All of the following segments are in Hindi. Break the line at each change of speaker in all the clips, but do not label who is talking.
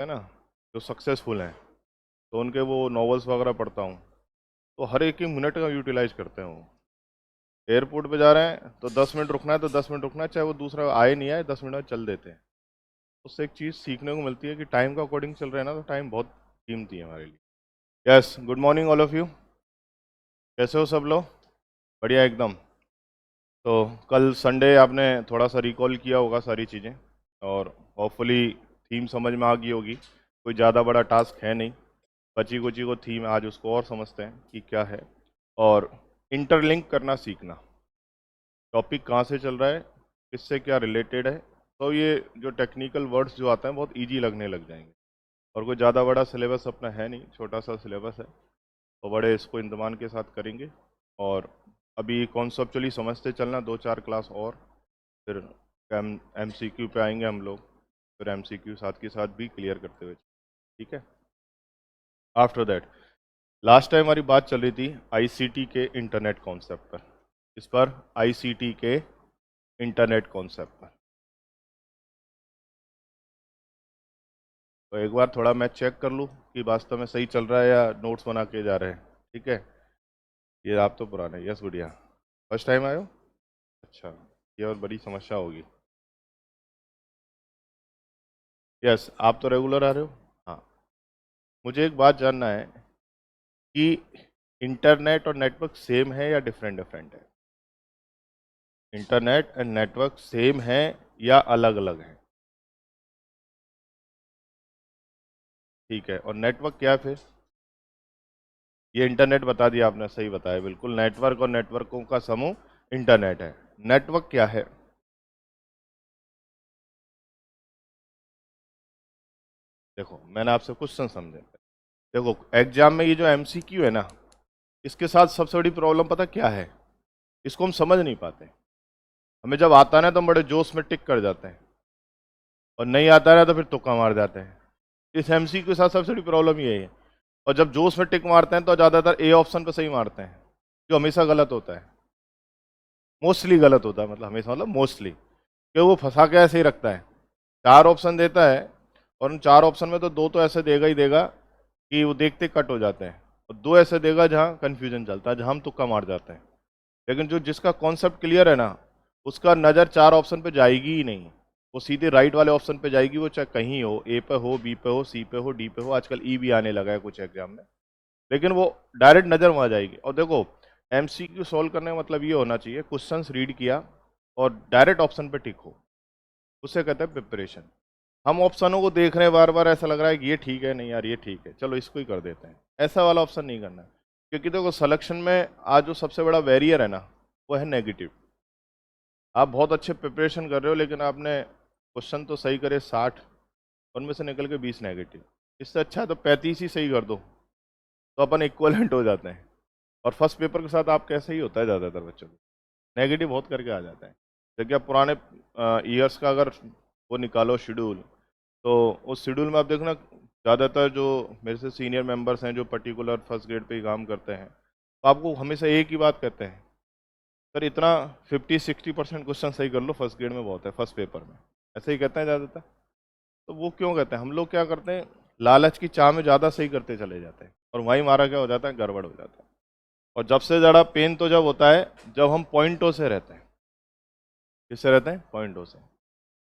है ना, जो सक्सेसफुल हैं, तो उनके वो नॉवेल्स वगैरह पढ़ता हूँ, तो हर एक मिनट का यूटिलाइज करते हैं वो। एयरपोर्ट पे जा रहे हैं तो 10 मिनट रुकना है तो 10 मिनट रुकना है, चाहे वो दूसरा आए नहीं आए, 10 मिनट में चल देते हैं। उससे एक चीज़ सीखने को मिलती है कि टाइम का अकॉर्डिंग चल रहे हैं ना, तो टाइम बहुत कीमती है हमारे लिए। Yes, good morning all of you. कैसे हो सब लोग? बढ़िया एकदम। तो कल संडे आपने थोड़ा सा रिकॉल किया होगा सारी चीज़ें, और होपफुली थीम समझ में आ गई होगी। कोई ज़्यादा बड़ा टास्क है नहीं, बची कुची को थीम आज उसको और समझते हैं कि क्या है। और इंटरलिंक करना सीखना, टॉपिक कहाँ से चल रहा है, किससे क्या रिलेटेड है, तो ये जो टेक्निकल वर्ड्स जो आते हैं बहुत इजी लगने लग जाएंगे। और कोई ज़्यादा बड़ा सिलेबस अपना है नहीं, छोटा सा सिलेबस है, तो बड़े इसको इंतमान के साथ करेंगे। और अभी कॉन्सेप्चुअली समझते चलना, 2-4 क्लास और, फिर MCQ पे आएंगे हम लोग, फिर MCQ साथ के साथ भी क्लियर करते हुए, ठीक है। आफ्टर दैट, लास्ट टाइम हमारी बात चल रही थी ICT के इंटरनेट कॉन्सेप्ट पर। इस पर ICT के इंटरनेट कॉन्सेप्ट पर तो एक बार थोड़ा मैं चेक कर लूँ कि वास्तव में सही चल रहा है या नोट्स बना के जा रहे हैं, ठीक है। ये आप तो पुराने, यस गुड़िया, फर्स्ट टाइम आए हो? अच्छा, ये और बड़ी समस्या होगी। यस, आप तो रेगुलर आ रहे हो। हाँ, मुझे एक बात जानना है कि इंटरनेट और नेटवर्क सेम है या डिफरेंट डिफरेंट है? इंटरनेट एंड नेटवर्क सेम है या अलग अलग है? ठीक है, और नेटवर्क क्या है फिर? ये इंटरनेट बता दिया आपने, सही बताया बिल्कुल, नेटवर्क और नेटवर्कों का समूह इंटरनेट है। नेटवर्क क्या है? देखो, मैंने आपसे क्वेश्चन समझे। देखो, एग्जाम में ये जो MCQ है ना, इसके साथ सबसे बड़ी प्रॉब्लम पता क्या है? इसको हम समझ नहीं पाते। हमें जब आता है ना तो हम बड़े जोश में टिक कर जाते हैं, और नहीं आता है तो फिर तुक्का मार जाते हैं। इस MCQ के साथ सबसे बड़ी प्रॉब्लम ये है। और जब जोश में टिक मारते हैं तो ज़्यादातर A ऑप्शन पर सही मारते हैं, जो हमेशा गलत होता है। मोस्टली गलत होता है, मतलब हमेशा, मतलब मोस्टली, कि वो फंसा के ऐसे ही रखता है। 4 ऑप्शन देता है, और उन 4 ऑप्शन में तो 2 तो ऐसे देगा ही देगा कि वो देखते कट हो जाते हैं, और 2 ऐसे देगा जहाँ कन्फ्यूजन चलता है, जहाँ हम तुक्का मार जाते हैं। लेकिन जो जिसका कॉन्सेप्ट क्लियर है ना, उसका नज़र 4 ऑप्शन पे जाएगी ही नहीं, वो सीधे राइट वाले ऑप्शन पे जाएगी। वो चाहे कहीं हो, A पे हो, B पे हो, C पे हो, D पे हो, आजकल E भी आने लगा है कुछ एग्जाम में, लेकिन वो डायरेक्ट नज़र वहाँ जाएगी। और देखो, MCQ सॉल्व करने का मतलब ये होना चाहिए, क्वेश्चंस रीड किया और डायरेक्ट ऑप्शन पे टिक हो, उसे कहते हैं प्रिपरेशन। हम ऑप्शनों को देख रहे हैं बार बार, ऐसा लग रहा है कि ये ठीक है, नहीं यार ये ठीक है, चलो इसको ही कर देते हैं, ऐसा वाला ऑप्शन नहीं करना है। क्योंकि देखो, सिलेक्शन में आज जो सबसे बड़ा बैरियर है ना, वो है नेगेटिव। आप बहुत अच्छे प्रिपरेशन कर रहे हो, लेकिन आपने क्वेश्चन तो सही करे 60, उनमें से निकल के 20 नेगेटिव। इससे अच्छा है तो 35 ही सही कर दो, तो अपन इक्वलेंट हो जाते हैं। और फर्स्ट पेपर के साथ आप कैसे ही होता है, ज़्यादातर बच्चों को नेगेटिव बहुत करके आ जाता है। जबकि आप पुराने ईयर्स का अगर वो निकालो शेड्यूल, तो उस शेड्यूल में आप देखना, ज़्यादातर जो मेरे से सीनियर मेंबर्स हैं जो पर्टिकुलर फर्स्ट ग्रेड पे ही काम करते हैं, तो आपको हमेशा एक ही बात कहते हैं, सर इतना 50-60% क्वेश्चन सही कर लो, फर्स्ट ग्रेड में बहुत है, फर्स्ट पेपर में, ऐसे ही कहते हैं ज़्यादातर। तो वो क्यों कहते हैं? हम लोग क्या करते हैं, लालच की चाह में ज़्यादा सही करते चले जाते हैं, और वहीं हमारा क्या हो जाता है, गड़बड़ हो जाता है। और जब से ज़्यादा पेन तो जब होता है जब हम पॉइंटों से रहते हैं। किससे रहते हैं? पॉइंटों से।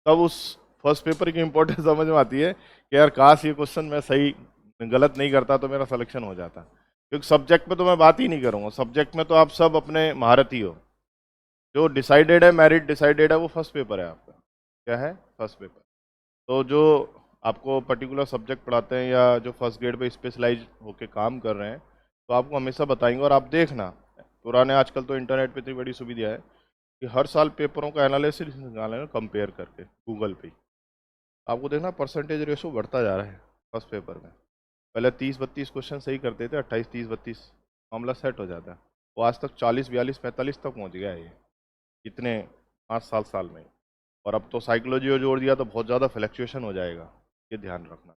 तब उस फर्स्ट पेपर की इंपॉर्टेंस समझ में आती है कि यार काश ये क्वेश्चन मैं सही गलत नहीं करता तो मेरा सिलेक्शन हो जाता। क्योंकि सब्जेक्ट में तो मैं बात ही नहीं करूँगा, सब्जेक्ट में तो आप सब अपने महारथी हो। जो डिसाइडेड है, मेरिट डिसाइडेड है, वो फर्स्ट पेपर है आपका। क्या है? First paper. तो जो आपको पर्टिकुलर सब्जेक्ट पढ़ाते हैं या जो फर्स्ट ग्रेड पे स्पेशलाइज होके काम कर रहे हैं, तो आपको हमेशा बताएंगे। और आप देखना, पुराने, आजकल तो इंटरनेट पे इतनी बड़ी सुविधा है कि हर साल पेपरों का एनालिसिस निकालेंगे कंपेयर करके गूगल पे। आपको देखना परसेंटेज रेशो बढ़ता जा रहा है फर्स्ट पेपर में। पहले 30-32 क्वेश्चन सही करते थे, 28-30-32, मामला सेट हो जाता है। वो आज तक 40-42-45 तक पहुंच गया है ये, इतने 5 साल में। और अब तो साइकोलॉजी को जोड़ दिया तो बहुत ज़्यादा फ्लैक्चुएशन हो जाएगा, ये ध्यान रखना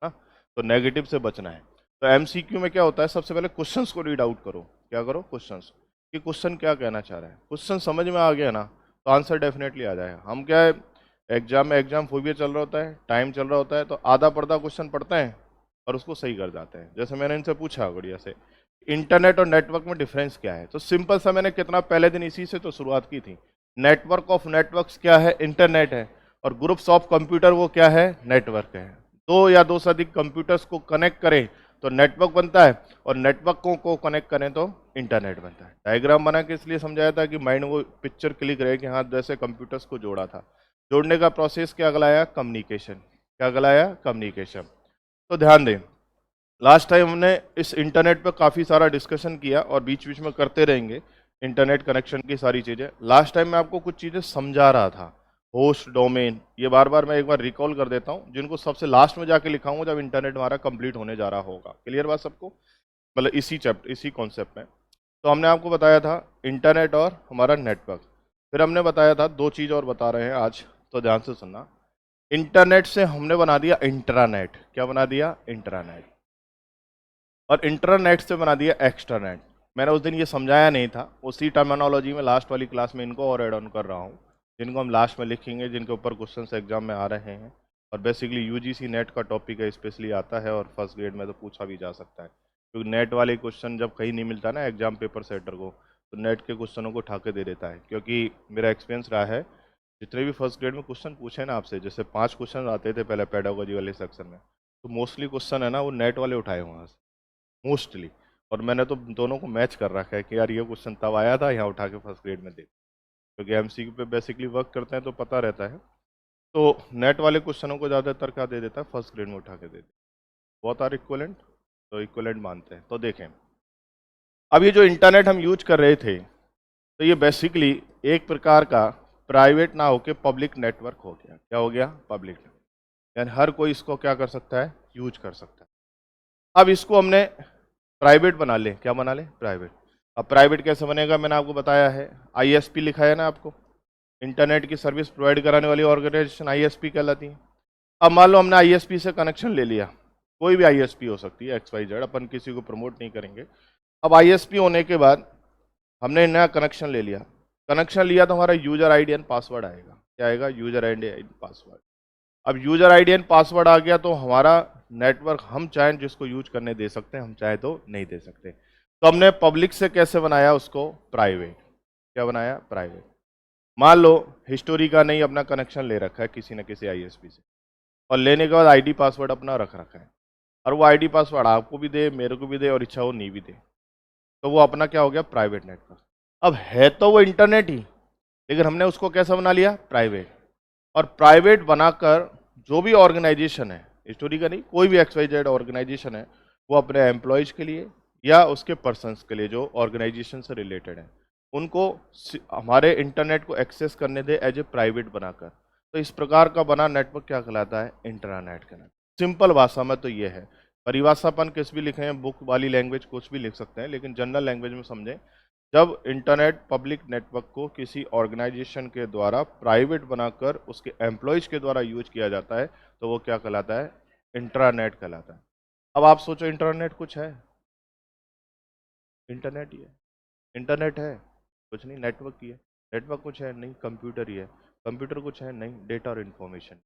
ना। तो नेगेटिव से बचना है। तो MCQ में क्या होता है, सबसे पहले क्वेश्चंस को रीड आउट करो। क्या करो? क्वेश्चंस, कि क्वेश्चन क्या कहना चाह रहा है। क्वेश्चन समझ में आ गया ना, तो आंसर डेफिनेटली आ जाएगा। हम क्या है, एग्जाम में एग्जाम फोबिया चल रहा होता है, टाइम चल रहा होता है, तो आधा पर्दा क्वेश्चन पढ़ते हैं और उसको सही कर जाते हैं। जैसे मैंने इनसे पूछा बढ़िया से, इंटरनेट और नेटवर्क में डिफरेंस क्या है, तो सिंपल सा मैंने कितना पहले दिन इसी से तो शुरुआत की थी। नेटवर्क ऑफ नेटवर्क्स क्या है, इंटरनेट है, और ग्रुप्स ऑफ कंप्यूटर वो क्या है, नेटवर्क है। दो या दो से अधिक कंप्यूटर्स को कनेक्ट करें तो नेटवर्क बनता है, और नेटवर्कों को कनेक्ट करें तो इंटरनेट बनता है। डायग्राम बना के इसलिए समझाया था कि माइंड वो पिक्चर क्लिक रहे कि हाँ जैसे कंप्यूटर्स को जोड़ा था। जोड़ने का प्रोसेस क्या कहलाया, कम्युनिकेशन। क्या कहलाया, कम्युनिकेशन। तो ध्यान दें, लास्ट टाइम हमने इस इंटरनेट पर काफ़ी सारा डिस्कशन किया और बीच बीच में करते रहेंगे इंटरनेट कनेक्शन की सारी चीज़ें। लास्ट टाइम मैं आपको कुछ चीज़ें समझा रहा था, होस्ट, डोमेन, ये बार बार मैं एक बार रिकॉल कर देता हूँ, जिनको सबसे लास्ट में जाके लिखाऊंगा जब इंटरनेट हमारा कंप्लीट होने जा रहा होगा। क्लियर बात सबको, मतलब इसी चैप्टर इसी कॉन्सेप्ट में। तो हमने आपको बताया था इंटरनेट और हमारा नेटवर्क। फिर हमने बताया था दो चीज़ और बता रहे हैं आज, तो ध्यान से सुनना। इंटरनेट से हमने बना दिया इंट्रानेट। क्या बना दिया, इंट्रानेट। और इंटरनेट से बना दिया एक्सट्रानेट। मैंने उस दिन ये समझाया नहीं था, उसी टर्मिनोलॉजी में लास्ट वाली क्लास में इनको और ऐड ऑन कर रहा हूँ, जिनको हम लास्ट में लिखेंगे, जिनके ऊपर क्वेश्चंस एग्जाम में आ रहे हैं। और बेसिकली यूजीसी नेट का टॉपिक है, स्पेशली आता है और फर्स्ट ग्रेड में तो पूछा भी जा सकता है, क्योंकि नेट वाले क्वेश्चन जब कहीं नहीं मिलता ना एग्जाम पेपर सेटर को, तो नेट के क्वेश्चनों को उठा के दे देता है। क्योंकि मेरा एक्सपीरियंस रहा है, जितने भी फर्स्ट ग्रेड में क्वेश्चन पूछे ना आपसे, जैसे 5 क्वेश्चन आते थे पहले पेडागोजी वाले सेक्शन में, तो मोस्टली क्वेश्चन है ना वो नेट वाले उठाए वहाँ से मोस्टली। और मैंने तो दोनों को मैच कर रखा है कि यार ये क्वेश्चन तब आया था, यहाँ उठा के फर्स्ट ग्रेड में दे, क्योंकि एमसीक्यू पे बेसिकली वर्क करते हैं तो पता रहता है। तो नेट वाले क्वेश्चनों को ज़्यादातर क्या दे देता है, फर्स्ट ग्रेड में उठा के दे देता है। बहुत आर इक्वलेंट, तो इक्वलेंट मानते हैं। तो देखें, अब ये जो इंटरनेट हम यूज कर रहे थे, तो ये बेसिकली एक प्रकार का प्राइवेट ना होके पब्लिक नेटवर्क हो गया। क्या हो गया, पब्लिक नेटवर्क, यानी हर कोई इसको क्या कर सकता है, यूज कर सकता है। अब इसको हमने प्राइवेट बना लें। क्या बना लें, प्राइवेट। अब प्राइवेट कैसे बनेगा, मैंने आपको बताया है, आईएसपी लिखा है ना आपको, इंटरनेट की सर्विस प्रोवाइड कराने वाली ऑर्गेनाइजेशन आईएसपी कहलाती है। अब मान लो हमने आईएसपी से कनेक्शन ले लिया, कोई भी आईएसपी हो सकती है, XYZ, अपन किसी को प्रमोट नहीं करेंगे। अब आईएसपी होने के बाद हमने नया कनेक्शन ले लिया। कनेक्शन लिया तो हमारा यूजर आईडी एंड पासवर्ड आएगा। क्या आएगा, यूजर आईडी एंड पासवर्ड। अब यूजर आईडी एंड पासवर्ड आ गया तो हमारा नेटवर्क हम चाहें जिसको यूज करने दे सकते हैं, हम चाहे तो नहीं दे सकते। तो हमने पब्लिक से कैसे बनाया उसको, प्राइवेट। क्या बनाया, प्राइवेट। मान लो हिस्टोरी का नहीं अपना कनेक्शन ले रखा है किसी न किसी आईएसपी से, और लेने के बाद आईडी पासवर्ड अपना रख रखा है, और वो आईडी पासवर्ड आपको भी दे, मेरे को भी दे, और इच्छा हो नहीं भी दे, तो वो अपना क्या हो गया, प्राइवेट नेटवर्क। अब है तो वो इंटरनेट ही, लेकिन हमने उसको कैसा बना लिया, प्राइवेट। और प्राइवेट बनाकर जो भी ऑर्गेनाइजेशन है, स्टोरी का नहीं, कोई भी XYZ ऑर्गेनाइजेशन है, वो अपने एम्प्लॉयज के लिए या उसके पर्सन्स के लिए जो ऑर्गेनाइजेशन से रिलेटेड है, उनको हमारे इंटरनेट को एक्सेस करने दे एज ए प्राइवेट बनाकर। तो इस प्रकार का बना नेटवर्क क्या कहलाता है, इंट्रानेट कहलाता है। सिंपल भाषा में तो ये है, परिभाषा अपन किस भी लिखे हैं, बुक वाली लैंग्वेज कुछ भी लिख सकते हैं, लेकिन जनरल लैंग्वेज में समझें, जब इंटरनेट पब्लिक नेटवर्क को किसी ऑर्गेनाइजेशन के द्वारा प्राइवेट बनाकर उसके एम्प्लॉयज के द्वारा यूज किया जाता है, तो वो क्या कहलाता है, इंट्रानेट कहलाता है। अब आप सोचो इंटरनेट कुछ है, इंटरनेट ही है। इंटरनेट है कुछ नहीं, नेटवर्क ही है। नेटवर्क कुछ है नहीं, कंप्यूटर ही है। कंप्यूटर कुछ है नहीं, डेटा और इन्फॉर्मेशन।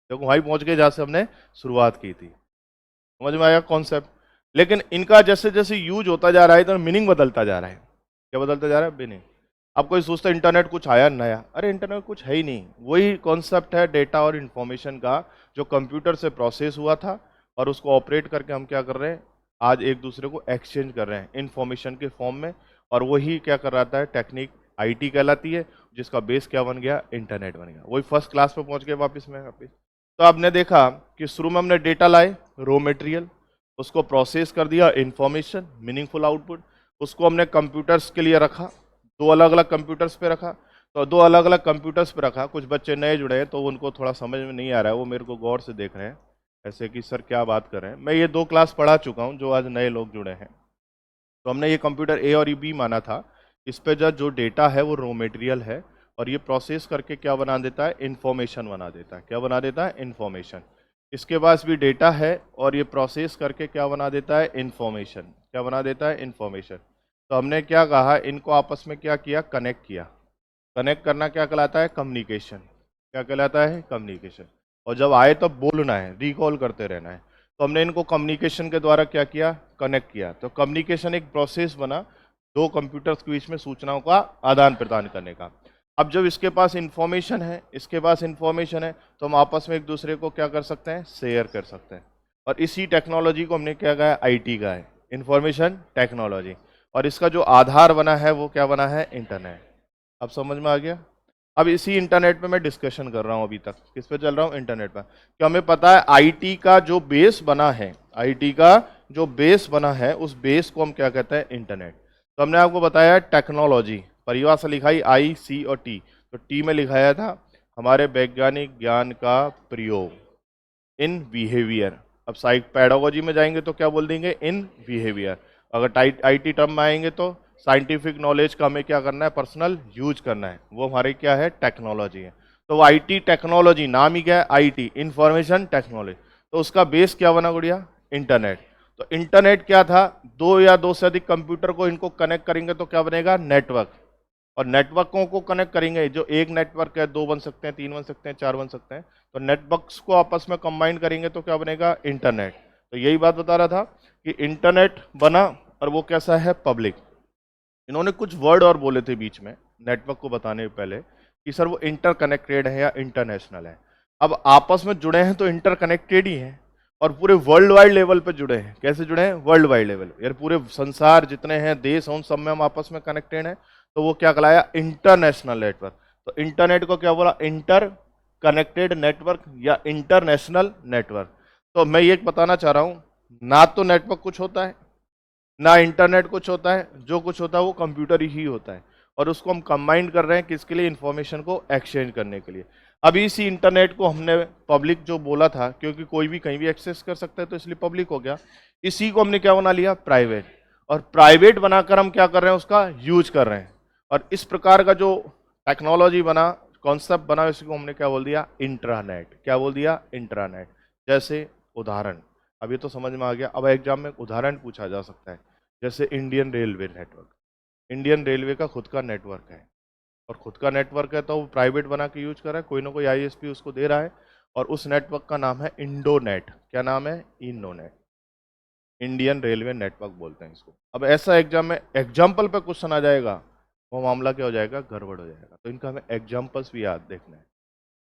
देखो वहीं पहुंच गए जहाँ से हमने शुरुआत की थी। समझ में आया कॉन्सेप्ट। लेकिन इनका जैसे जैसे यूज होता जा रहा है तो मीनिंग बदलता जा रहा है। क्या बदलता जा रहा है, मीनिंग। अब कोई सोचता है इंटरनेट कुछ आया नया, अरे इंटरनेट कुछ है ही नहीं, वही कॉन्सेप्ट है डेटा और इन्फॉर्मेशन का, जो कंप्यूटर से प्रोसेस हुआ था और उसको ऑपरेट करके हम क्या कर रहे हैं, आज एक दूसरे को एक्सचेंज कर रहे हैं इन्फॉर्मेशन के फॉर्म में। और वही क्या कर रहा है, टेक्निक आईटी कहलाती है, जिसका बेस क्या बन गया, इंटरनेट बन गया। वही फर्स्ट क्लास पे पहुंच गए वापस में वापस। तो आपने देखा कि शुरू में हमने डेटा लाए, रॉ मटेरियल, उसको प्रोसेस कर दिया, इंफॉर्मेशन, मीनिंगफुल आउटपुट, उसको हमने कंप्यूटर्स के लिए रखा, दो अलग अलग कंप्यूटर्स पे रखा। तो दो अलग अलग कंप्यूटर्स पे रखा, कुछ बच्चे नए जुड़े हैं तो उनको थोड़ा समझ में नहीं आ रहा है, वो मेरे को गौर से देख रहे हैं ऐसे कि सर क्या बात कर रहे हैं। मैं ये 2 क्लास पढ़ा चुका हूँ, जो आज नए लोग जुड़े हैं। तो हमने ये कंप्यूटर ए और बी माना था। इस पे जो डेटा है वो रॉ मटेरियल है, और ये प्रोसेस करके क्या बना देता है, इंफॉर्मेशन बना देता है। क्या बना देता है, इंफॉर्मेशन। इसके पास भी डेटा है और ये प्रोसेस करके क्या बना देता है, इंफॉर्मेशन। क्या बना देता है, इंफॉर्मेशन। तो हमने क्या कहा, इनको आपस में क्या किया, कनेक्ट किया। कनेक्ट करना क्या कहलाता है, कम्युनिकेशन। क्या कहलाता है? कम्युनिकेशन। और जब आए तब बोलना है, रिकॉल करते रहना है। तो हमने इनको कम्युनिकेशन के द्वारा क्या किया? कनेक्ट किया। तो कम्युनिकेशन एक प्रोसेस बना दो कंप्यूटर्स के बीच में सूचनाओं का आदान प्रदान करने का। अब जब इसके पास इंफॉर्मेशन है, इसके पास इंफॉर्मेशन है, तो हम आपस में एक दूसरे को क्या कर सकते हैं? शेयर कर सकते हैं। और इसी टेक्नोलॉजी को हमने क्या कहा है? आईटी का है, इंफॉर्मेशन टेक्नोलॉजी। और इसका जो आधार बना है वो क्या बना है? इंटरनेट। अब समझ में आ गया? अब इसी इंटरनेट पे मैं डिस्कशन कर रहा हूँ अभी तक। किस पे चल रहा हूँ? इंटरनेट पर। क्या हमें पता है आईटी का जो बेस बना है, आईटी का जो बेस बना है उस बेस को हम क्या कहते हैं? इंटरनेट। तो हमने आपको बताया टेक्नोलॉजी, परिभाषा लिखाई आई, सी और टी। तो टी में लिखाया था हमारे वैज्ञानिक ज्ञान का प्रयोग इन बिहेवियर। अब साइक पैडागोजी में जाएंगे तो क्या बोल देंगे? In behaviour. अगर आईटी टर्म में आएंगे तो साइंटिफिक नॉलेज का हमें क्या करना है? पर्सनल यूज करना है, वो हमारे क्या है? टेक्नोलॉजी है। तो आईटी टेक्नोलॉजी, नाम ही क्या है? IT, information technology. तो उसका बेस क्या बना गुड़िया? इंटरनेट। तो इंटरनेट क्या था? दो या दो से अधिक कंप्यूटर को इनको कनेक्ट करेंगे तो क्या बनेगा? नेटवर्क। और नेटवर्कों को कनेक्ट करेंगे, जो एक नेटवर्क है दो बन सकते हैं, तीन बन सकते हैं, चार बन सकते हैं। तो नेटवर्क्स को आपस में कंबाइन करेंगे तो क्या बनेगा? इंटरनेट। तो यही बात बता रहा था कि इंटरनेट बना और वो कैसा है? पब्लिक। इन्होंने कुछ वर्ड और बोले थे बीच में नेटवर्क को बताने से पहले कि सर वो इंटर कनेक्टेड है या इंटरनेशनल है। अब आपस में जुड़े हैं तो इंटर कनेक्टेड ही हैं, और पूरे वर्ल्ड वाइड लेवल पे जुड़े हैं। कैसे जुड़े हैं? वर्ल्ड वाइड लेवल, यार पूरे संसार जितने हैं देश हैं उन सब में हम आपस में कनेक्टेड हैं। तो वो क्या कहलाया? International network. तो इंटरनेट को क्या बोला? इंटर कनेक्टेड नेटवर्क या इंटरनेशनल नेटवर्क। तो मैं ये बताना चाह रहा हूं, ना तो नेटवर्क कुछ होता है, ना इंटरनेट कुछ होता है। जो कुछ होता है वो कंप्यूटर ही होता है, और उसको हम कंबाइन कर रहे हैं किसके लिए? इंफॉर्मेशन को एक्सचेंज करने के लिए। अभी इसी इंटरनेट को हमने पब्लिक जो बोला था, क्योंकि कोई भी कहीं भी एक्सेस कर सकता है तो इसलिए पब्लिक हो गया। इसी को हमने क्या बना लिया? प्राइवेट। और प्राइवेट बनाकर हम क्या कर रहे हैं? उसका यूज कर रहे हैं। और इस प्रकार का जो टेक्नोलॉजी बना, कॉन्सेप्ट बना, इसको हमने क्या बोल दिया? इंट्रानेट। क्या बोल दिया? इंट्रानेट। जैसे उदाहरण, अब ये तो समझ में आ गया। अब एग्जाम में उदाहरण पूछा जा सकता है, जैसे Indian railway network. Indian railway का खुद का नेटवर्क है, और खुद का नेटवर्क है तो वो प्राइवेट बना के यूज कर रहा है, कोई ना कोई आईएसपी उसको दे रहा है। और उस नेटवर्क का नाम है इंडोनेट। क्या नाम है? इंडोनेट। इंडियन रेलवे नेटवर्क बोलते हैं इसको। अब ऐसा एग्जाम में एग्जाम्पल पे क्वेश्चन आ जाएगा, वो मामला क्या हो जाएगा? गड़बड़ हो जाएगा। तो इनका हमें एग्जाम्पल्स भी याद देखना है।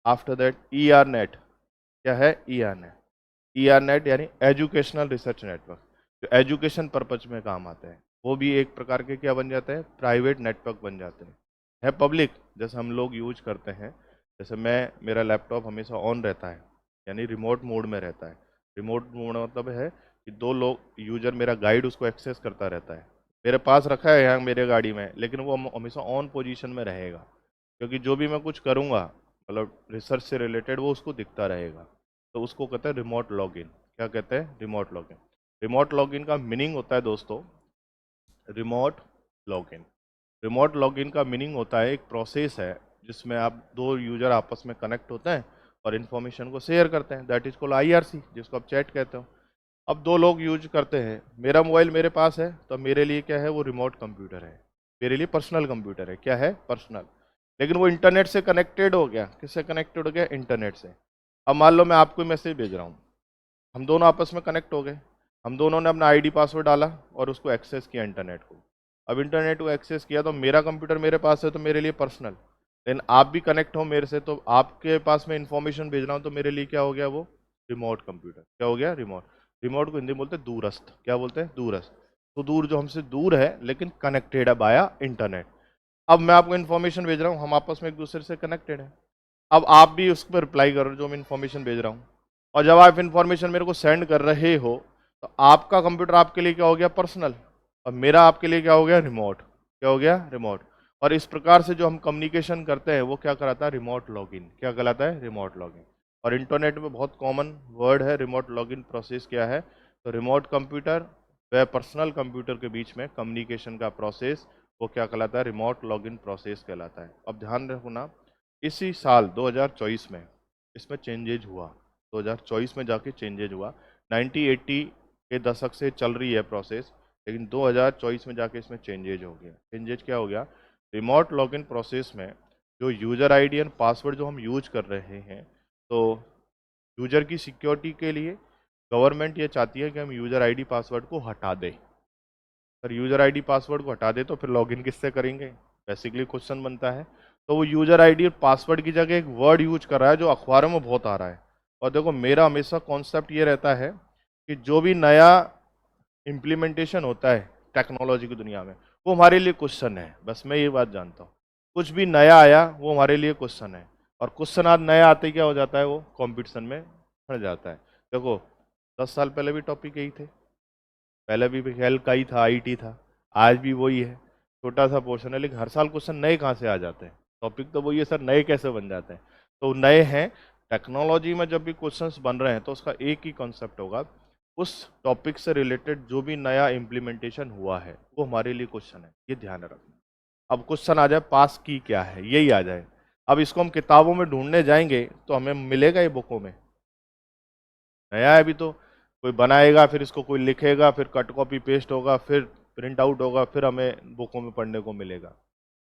After that E R net. क्या है? E R net. E R net यानी एजुकेशनल रिसर्च नेटवर्क, जो एजुकेशन पर्पज में काम आते हैं। वो भी एक प्रकार के क्या बन जाते हैं? प्राइवेट नेटवर्क बन जाते हैं। है पब्लिक, जैसे हम लोग यूज करते हैं। जैसे मैं, मेरा लैपटॉप हमेशा ऑन रहता है, यानी रिमोट मोड में रहता है। रिमोट मोड मतलब है कि दो लोग, यूजर मेरा गाइड उसको एक्सेस करता रहता है, मेरे पास रखा है यहाँ मेरे गाड़ी में, लेकिन वो हमेशा ऑन पोजीशन में रहेगा, क्योंकि जो भी मैं कुछ करूँगा मतलब रिसर्च से रिलेटेड वो उसको दिखता रहेगा। तो उसको कहते हैं रिमोट लॉगिन। क्या कहते हैं? Remote login. रिमोट लॉगिन का मीनिंग होता है दोस्तों, रिमोट लॉगिन। रिमोट लॉगिन का मीनिंग होता है एक प्रोसेस है जिसमें आप दो यूजर आपस में कनेक्ट होते हैं और इन्फॉर्मेशन को शेयर करते हैं। दैट इज कॉल्ड आईआरसी, जिसको आप चैट कहते हो। अब दो लोग यूज करते हैं, मेरा मोबाइल मेरे पास है तो मेरे लिए क्या है? वो रिमोट कंप्यूटर है, मेरे लिए पर्सनल कंप्यूटर है। क्या है? पर्सनल। लेकिन वो इंटरनेट से कनेक्टेड हो गया। किससे कनेक्टेड हो गया? इंटरनेट से। अब मान लो मैं आपको मैसेज भेज रहा हूँ, हम दोनों आपस में कनेक्ट हो गए, हम दोनों ने अपना आईडी पासवर्ड डाला और उसको एक्सेस किया इंटरनेट को। अब इंटरनेट को एक्सेस किया तो मेरा कंप्यूटर मेरे पास है तो मेरे लिए पर्सनल, लेकिन आप भी कनेक्ट हो मेरे से तो आपके पास में इंफॉर्मेशन भेज रहा हूँ तो मेरे लिए क्या हो गया? वो रिमोट कंप्यूटर। क्या हो गया? रिमोट। रिमोट को हिंदी में बोलते हैं दूरस्थ। क्या बोलते हैं? दूरस्थ। तो दूर, जो हमसे दूर है लेकिन कनेक्टेड है बाया इंटरनेट। अब मैं आपको इन्फॉर्मेशन भेज रहा हूँ, हम आपस में एक दूसरे से कनेक्टेड हैं। अब आप भी उस पर रिप्लाई कर रहे हो जो मैं इन्फॉर्मेशन भेज रहा हूँ, और जब आप इन्फॉर्मेशन मेरे को सेंड कर रहे हो तो आपका कंप्यूटर आपके लिए क्या हो गया? पर्सनल। और मेरा आपके लिए क्या हो गया? रिमोट। क्या हो गया? रिमोट। और इस प्रकार से जो हम कम्युनिकेशन करते हैं वो क्या कराता है? Remote login. क्या कहलाता है? Remote login. और इंटरनेट में बहुत कॉमन वर्ड है रिमोट लॉगिन प्रोसेस। क्या है? तो रिमोट कंप्यूटर व पर्सनल कंप्यूटर के बीच में कम्युनिकेशन का प्रोसेस, वो क्या कहलाता है? रिमोट लॉगिन प्रोसेस कहलाता है। अब ध्यान रखना, इसी साल 2024 में इसमें चेंजेज हुआ। 2024 में जाके चेंजेज हुआ। 1980 के दशक से चल रही है प्रोसेस, लेकिन 2024 में जाके इसमें चेंजेज हो गया। चेंजेज क्या हो गया? रिमोट लॉगिन प्रोसेस में जो यूज़र आईडी एंड पासवर्ड जो हम यूज कर रहे हैं, तो यूज़र की सिक्योरिटी के लिए गवर्नमेंट ये चाहती है कि हम यूज़र आईडी पासवर्ड को हटा दें। अगर यूज़र आईडी पासवर्ड को हटा दे तो फिर लॉगिन किससे करेंगे, बेसिकली क्वेश्चन बनता है। तो वो यूज़र आईडी और पासवर्ड की जगह एक वर्ड यूज कर रहा है जो अखबारों में बहुत आ रहा है। और देखो मेरा हमेशा कॉन्सेप्ट ये रहता है कि जो भी नया इम्प्लीमेंटेशन होता है टेक्नोलॉजी की दुनिया में, वो हमारे लिए क्वेश्चन है। बस मैं ये बात जानता हूँ, कुछ भी नया आया वो हमारे लिए क्वेश्चन है। और क्वेश्चन आज नया आते ही क्या हो जाता है, वो कॉम्पिटिशन में खड़ जाता है। देखो 10 साल पहले भी टॉपिक यही थे, पहले भी हेल्थ का ही था, आईटी था, आज भी वही है, छोटा सा पोर्शन है, लेकिन हर साल क्वेश्चन नए कहाँ से आ जाते हैं। टॉपिक तो वही है सर, नए कैसे बन जाते हैं, तो नए हैं। टेक्नोलॉजी में जब भी क्वेश्चंस बन रहे हैं तो उसका एक ही कॉन्सेप्ट होगा, उस टॉपिक से रिलेटेड जो भी नया इम्प्लीमेंटेशन हुआ है वो हमारे लिए क्वेश्चन है, ये ध्यान रखना। अब क्वेश्चन आ जाए पास की क्या है, यही आ जाए। अब इसको हम किताबों में ढूंढने जाएंगे तो हमें मिलेगा ये बुकों में, नया है अभी तो। कोई बनाएगा, फिर इसको कोई लिखेगा, फिर कट कॉपी पेस्ट होगा, फिर प्रिंट आउट होगा, फिर हमें बुकों में पढ़ने को मिलेगा।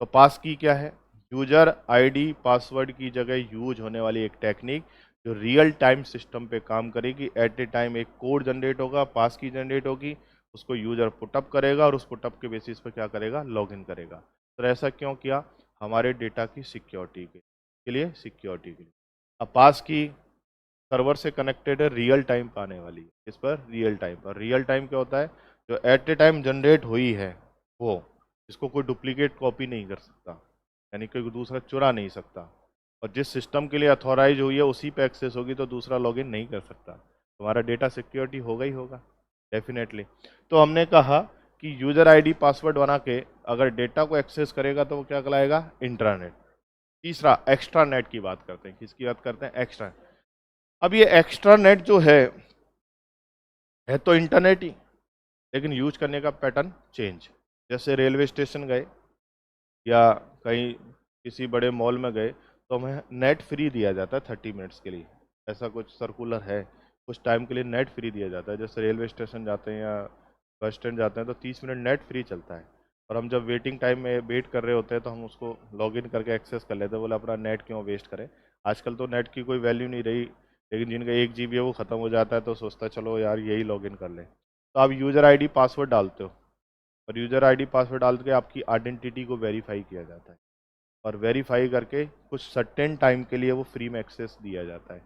तो पास की क्या है, यूजर आईडी पासवर्ड की जगह यूज होने वाली एक टेक्निक जो रियल टाइम सिस्टम पे काम करेगी। एट ए टाइम एक कोड जनरेट होगा, पास की जनरेट होगी, उसको यूजर पुटअप करेगा और उस पुटअप के बेसिस पे क्या करेगा, लॉगिन करेगा। तो ऐसा क्यों किया, हमारे डेटा की सिक्योरिटी के लिए, सिक्योरिटी के लिए। अब पास की सर्वर से कनेक्टेड है, रियल टाइम पर आने वाली है। इस पर रियल टाइम पर, रियल टाइम क्या होता है, जो एट ए टाइम जनरेट हुई है वो, इसको कोई डुप्लीकेट कॉपी नहीं कर सकता, यानी कोई दूसरा चुरा नहीं सकता। और जिस सिस्टम के लिए अथॉराइज हुई है उसी पे एक्सेस होगी, तो दूसरा लॉगिन नहीं कर सकता। तुम्हारा डेटा सिक्योरिटी होगा ही होगा डेफिनेटली। तो हमने कहा कि यूजर आईडी पासवर्ड बना के अगर डेटा को एक्सेस करेगा तो वो क्या कहलाएगा, इंट्रानेट। तीसरा एक्स्ट्रा नेट की बात करते हैं, किसकी बात करते हैं, एक्स्ट्रा। अब ये एक्स्ट्रा नेट जो है तो इंटरनेट ही, लेकिन यूज करने का पैटर्न चेंज। जैसे रेलवे स्टेशन गए या कहीं किसी बड़े मॉल में गए तो हमें नेट फ्री दिया जाता है 30 मिनट्स के लिए, ऐसा कुछ सर्कुलर है, कुछ टाइम के लिए नेट फ्री दिया जाता है। जैसे रेलवे स्टेशन जाते हैं या बस स्टैंड जाते हैं तो 30 मिनट नेट फ्री चलता है। और हम जब वेटिंग टाइम में वेट कर रहे होते हैं तो हम उसको लॉगिन करके एक्सेस कर लेते हैं, बोले अपना नेट क्यों वेस्ट करें। आजकल तो नेट की कोई वैल्यू नहीं रही, लेकिन जिनका 1 GB है वो ख़त्म हो जाता है तो सोचता है चलो यार यही लॉगिन कर लें। तो आप यूज़र आईडी पासवर्ड डालते हो, और यूज़र आईडी पासवर्ड डाल के आपकी आइडेंटिटी को वेरीफाई किया जाता है, और वेरीफाई करके कुछ सर्टेन टाइम के लिए वो फ्री में एक्सेस दिया जाता है।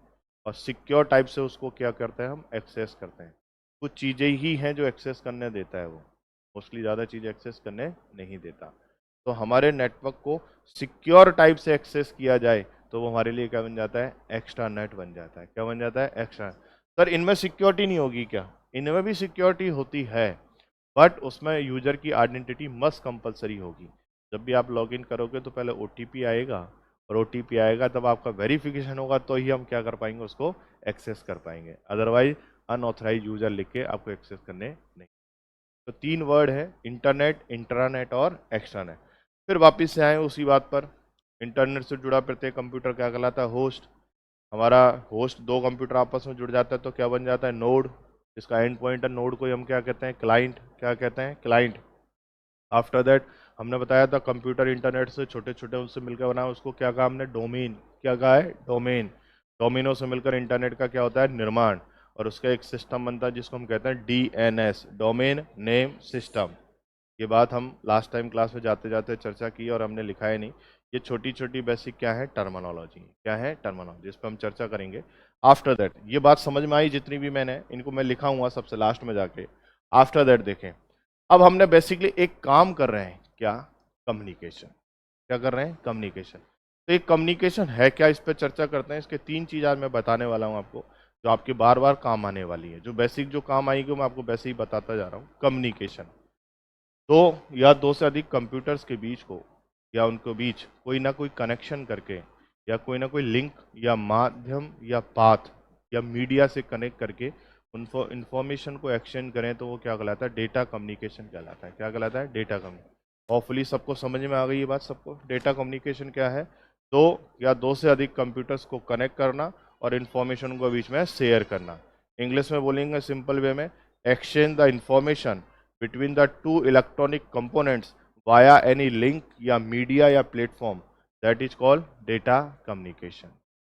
और सिक्योर टाइप से उसको क्या करते हैं, हम एक्सेस करते हैं। कुछ चीज़ें ही हैं जो एक्सेस करने देता है, वो मोस्टली ज़्यादा चीज़ें एक्सेस करने नहीं देता। तो हमारे नेटवर्क को सिक्योर टाइप से एक्सेस किया जाए तो वो हमारे लिए क्या बन जाता है, एक्स्ट्रा नेट बन जाता है। क्या बन जाता है, एक्स्ट्रा। सर इनमें सिक्योरिटी नहीं होगी क्या, इनमें भी सिक्योरिटी होती है, बट उसमें यूजर की आइडेंटिटी मस्ट कंपलसरी होगी। जब भी आप लॉगिन करोगे तो पहले ओटीपी आएगा, और ओटीपी आएगा तब आपका वेरिफिकेशन होगा, तो ही हम क्या कर पाएंगे, उसको एक्सेस कर पाएंगे। अदरवाइज अनऑथराइज यूजर लिख के आपको एक्सेस करने नहीं। तो 3 वर्ड है, इंटरनेट, इंट्रानेट और एक्स्ट्रानेट। फिर वापस से आए उसी बात पर, इंटरनेट से जुड़ा प्रत्येक कंप्यूटर क्या कहलाता है, होस्ट। हमारा होस्ट 2 कंप्यूटर आपस में जुड़ जाता है तो क्या बन जाता है, नोड। इसका एंड पॉइंट है नोड को ही हम क्या कहते हैं, क्लाइंट। क्या कहते हैं, क्लाइंट। आफ्टर दैट हमने बताया था कंप्यूटर इंटरनेट से छोटे छोटे उनसे मिलकर बना है, उसको क्या कहा हमने, डोमेन। क्या कहा है, डोमेन। डोमिनों से मिलकर इंटरनेट का क्या होता है, निर्माण। और उसका एक सिस्टम बनता है जिसको हम कहते हैं डीएनएस, डोमेन नेम सिस्टम। ये बात हम लास्ट टाइम क्लास में जाते जाते चर्चा की और हमने लिखा है नहीं। ये छोटी छोटी बेसिक क्या है, टर्मिनोलॉजी। क्या है, टर्मिनोलॉजी, इस पर हम चर्चा करेंगे। आफ्टर दैट ये बात समझ में आई जितनी भी मैंने, इनको मैं लिखा हुआ सबसे लास्ट में जाके। आफ्टर दैट देखें, अब हमने बेसिकली एक काम कर रहे हैं, क्या, कम्युनिकेशन। क्या कर रहे हैं, कम्युनिकेशन। तो एक कम्युनिकेशन है क्या, इस पर चर्चा करते हैं। इसके 3 चीज़ आज मैं बताने वाला हूँ आपको, जो आपके बार बार काम आने वाली है। जो बेसिक जो काम आएगी मैं आपको वैसे ही बताता जा रहा हूँ। कम्युनिकेशन, दो या दो से अधिक कंप्यूटर्स के बीच को, या उनको बीच कोई ना कोई कनेक्शन करके, या कोई ना कोई लिंक या माध्यम या पाथ या मीडिया से कनेक्ट करके इंफॉर्मेशन को एक्सचेंज करें तो वो क्या कहलाता है, डेटा कम्युनिकेशन कहलाता है। क्या कहलाता है, डेटा कम्युनिकेशन। होपफुली सबको समझ में आ गई ये बात सबको। डेटा कम्युनिकेशन क्या है, दो या दो से अधिक कंप्यूटर्स को कनेक्ट करना और इन्फॉर्मेशन को बीच में शेयर करना। इंग्लिश में बोलेंगे सिंपल वे में, exchange the information between the two electronic components via any link या मीडिया या platform that is called data communication.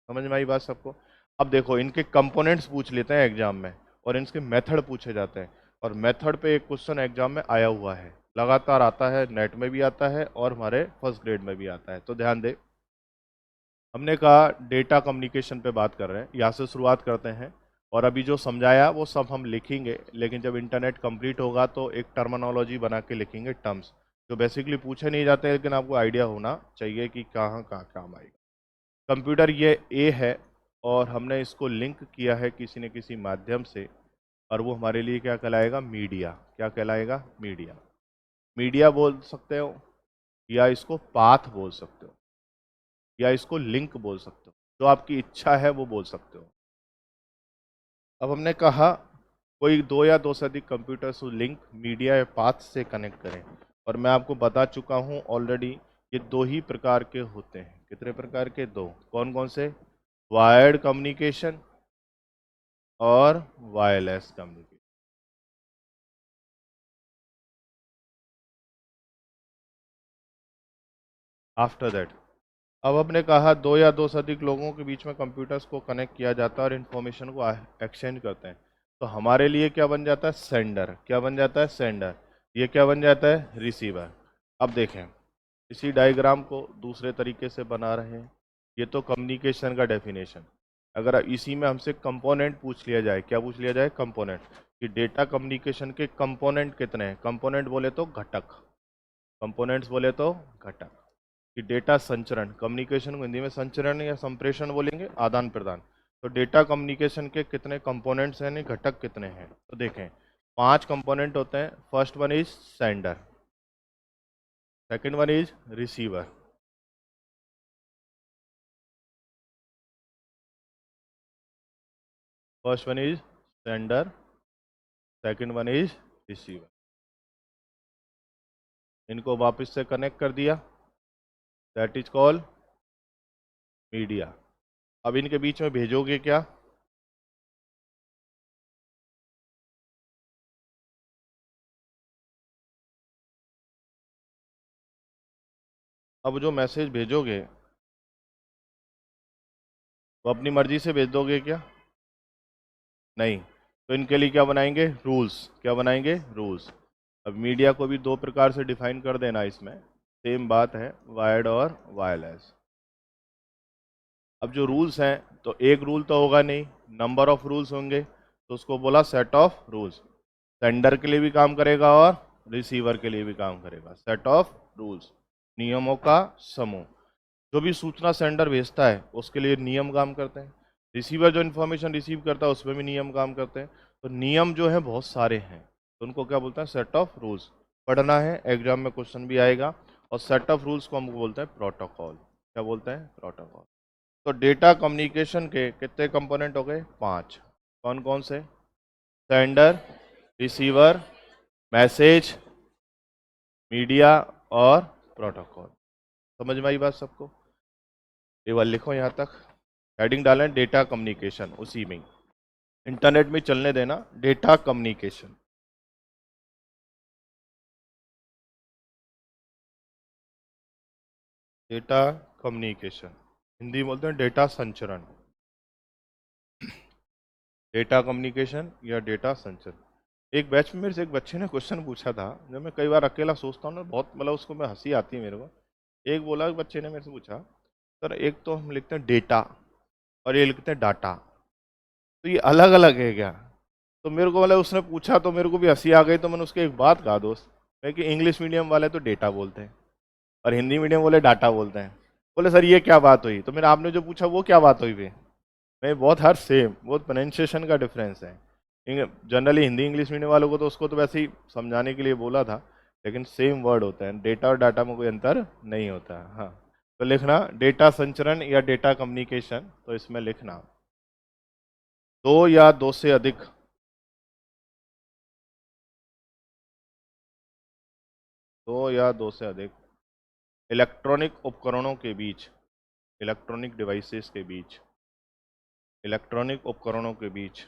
समझ में आई बात सबको? अब देखो, इनके कंपोनेंट्स पूछ लेते हैं एग्जाम में और इनके मेथड पूछे जाते हैं। और मेथड पे एक क्वेश्चन एग्जाम में आया हुआ है, लगातार आता है, नेट में भी आता है और हमारे फर्स्ट ग्रेड में भी आता है। तो ध्यान दे, हमने कहा डेटा कम्युनिकेशन पे बात कर रहे हैं, यहाँ से शुरुआत करते हैं। और अभी जो समझाया वो सब हम लिखेंगे, लेकिन जब इंटरनेट कंप्लीट होगा तो एक टर्मिनोलॉजी बना के लिखेंगे, टर्म्स जो बेसिकली पूछे नहीं जाते, लेकिन आपको आइडिया होना चाहिए कि कहाँ कहाँ काम आएगा। कंप्यूटर ये ए है और हमने इसको लिंक किया है किसी न किसी माध्यम से, और वो हमारे लिए क्या कहलाएगा? मीडिया। क्या कहलाएगा? मीडिया। मीडिया बोल सकते हो, या इसको पाथ बोल सकते हो, या इसको लिंक बोल सकते हो, जो आपकी इच्छा है वो बोल सकते हो। अब हमने कहा कोई दो या दो से अधिक कंप्यूटर्स को लिंक मीडिया या पाथ से कनेक्ट करें, और मैं आपको बता चुका हूं ऑलरेडी, ये दो ही प्रकार के होते हैं। कितने प्रकार के? दो। कौन कौन से? वायर्ड कम्युनिकेशन और वायरलेस कम्युनिकेशन। आफ्टर दैट, अब हमने कहा दो या दो से अधिक लोगों के बीच में कंप्यूटर्स को कनेक्ट किया जाता है और इन्फॉर्मेशन को एक्सचेंज करते हैं। तो हमारे लिए क्या बन जाता है? सेंडर। क्या बन जाता है? सेंडर। ये क्या बन जाता है? रिसीवर। अब देखें, इसी डायग्राम को दूसरे तरीके से बना रहे हैं। ये तो कम्युनिकेशन का डेफिनेशन। अगर इसी में हमसे कंपोनेंट पूछ लिया जाए, क्या पूछ लिया जाए? कंपोनेंट। कि डेटा कम्युनिकेशन के कंपोनेंट कितने हैं? कंपोनेंट बोले तो घटक, कंपोनेंट्स बोले तो घटक। कि डेटा संचरण, कम्युनिकेशन को हिंदी में संचरण या संप्रेषण बोलेंगे, आदान प्रदान। तो डेटा कम्युनिकेशन के कितने कंपोनेंट्स हैं, घटक कितने हैं? तो देखें, 5 कंपोनेंट होते हैं। First one is sender, second one is receiver, first one is sender, second one is receiver. इनको वापस से कनेक्ट कर दिया, दैट इज कॉल्ड मीडिया। अब इनके बीच में भेजोगे क्या? अब जो मैसेज भेजोगे वो अपनी मर्जी से भेज दोगे क्या? नहीं। तो इनके लिए क्या बनाएंगे? रूल्स। क्या बनाएंगे? रूल्स। अब मीडिया को भी दो प्रकार से डिफाइन कर देना, इसमें सेम बात है, वायर्ड और वायरलेस। अब जो रूल्स हैं, तो एक रूल तो होगा नहीं, नंबर ऑफ रूल्स होंगे, तो उसको बोला सेट ऑफ रूल्स। सेंडर के लिए भी काम करेगा और रिसीवर के लिए भी काम करेगा। सेट ऑफ रूल्स, नियमों का समूह। जो भी सूचना सेंडर भेजता है उसके लिए नियम काम करते हैं, रिसीवर जो इन्फॉर्मेशन रिसीव करता है उसमें भी नियम काम करते हैं। तो नियम जो है बहुत सारे हैं, तो उनको क्या बोलते हैं? Set of rules. पढ़ना है, एग्जाम में क्वेश्चन भी आएगा। और सेट ऑफ रूल्स को हम बोलते हैं प्रोटोकॉल। क्या बोलते हैं? प्रोटोकॉल। तो डेटा कम्युनिकेशन के कितने कंपोनेंट हो गए? 5। कौन कौन से? सेंडर, रिसीवर, मैसेज, मीडिया और प्रोटोकॉल। समझ में आई बात सबको? ये बार लिखो यहाँ तक, हेडिंग डालें डेटा कम्युनिकेशन, उसी में इंटरनेट में चलने देना data communication. Data communication, Hindi में बोलते हैं डेटा संचरण। डेटा कम्युनिकेशन या डेटा संचरण। एक बैच में मेरे से एक बच्चे ने क्वेश्चन पूछा था, जब मैं कई बार अकेला सोचता हूँ ना, बहुत मतलब उसको मैं हंसी आती है मेरे को। एक बोला, बच्चे ने मेरे से पूछा, सर एक तो हम लिखते हैं डेटा और ये लिखते हैं डाटा, तो ये अलग अलग है क्या? तो मेरे को मतलब उसने पूछा तो मेरे को भी हंसी आ गई। तो मैंने उसको एक बात कहा, दोस्त, मैं कि इंग्लिश मीडियम वाले तो डेटा बोलते हैं और हिंदी मीडियम वाले डाटा बोलते हैं। बोले सर ये क्या बात हुई? तो मैंने आपने जो पूछा वो क्या बात हुई फिर? मैं बहुत हर सेम, बहुत प्रोनाउंसिएशन का डिफरेंस है। जनरली हिंदी इंग्लिश मीडियम वालों को तो उसको तो वैसे ही समझाने के लिए बोला था, लेकिन सेम वर्ड होता है, डेटा और डाटा में कोई अंतर नहीं होता। हाँ, तो लिखना डेटा संचरण या डेटा कम्युनिकेशन, तो इसमें लिखना दो या दो से अधिक दो या दो से अधिक इलेक्ट्रॉनिक उपकरणों के बीच, इलेक्ट्रॉनिक डिवाइसेस के बीच, इलेक्ट्रॉनिक उपकरणों के बीच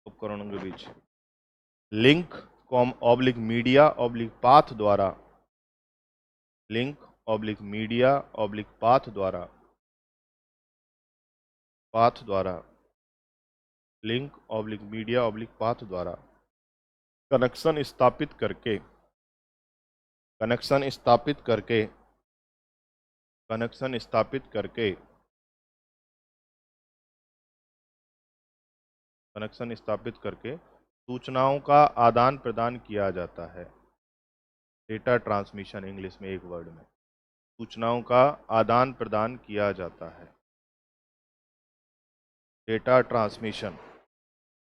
उपकरणों के बीच link com oblique media oblique path द्वारा, link oblique media oblique path द्वारा, link oblique media oblique path द्वारा कनेक्शन स्थापित करके, कनेक्शन स्थापित करके, कनेक्शन स्थापित करके, कनेक्शन स्थापित करके सूचनाओं का आदान प्रदान किया जाता है। डेटा ट्रांसमिशन इंग्लिश में एक वर्ड में, सूचनाओं का आदान प्रदान किया जाता है। डेटा ट्रांसमिशन,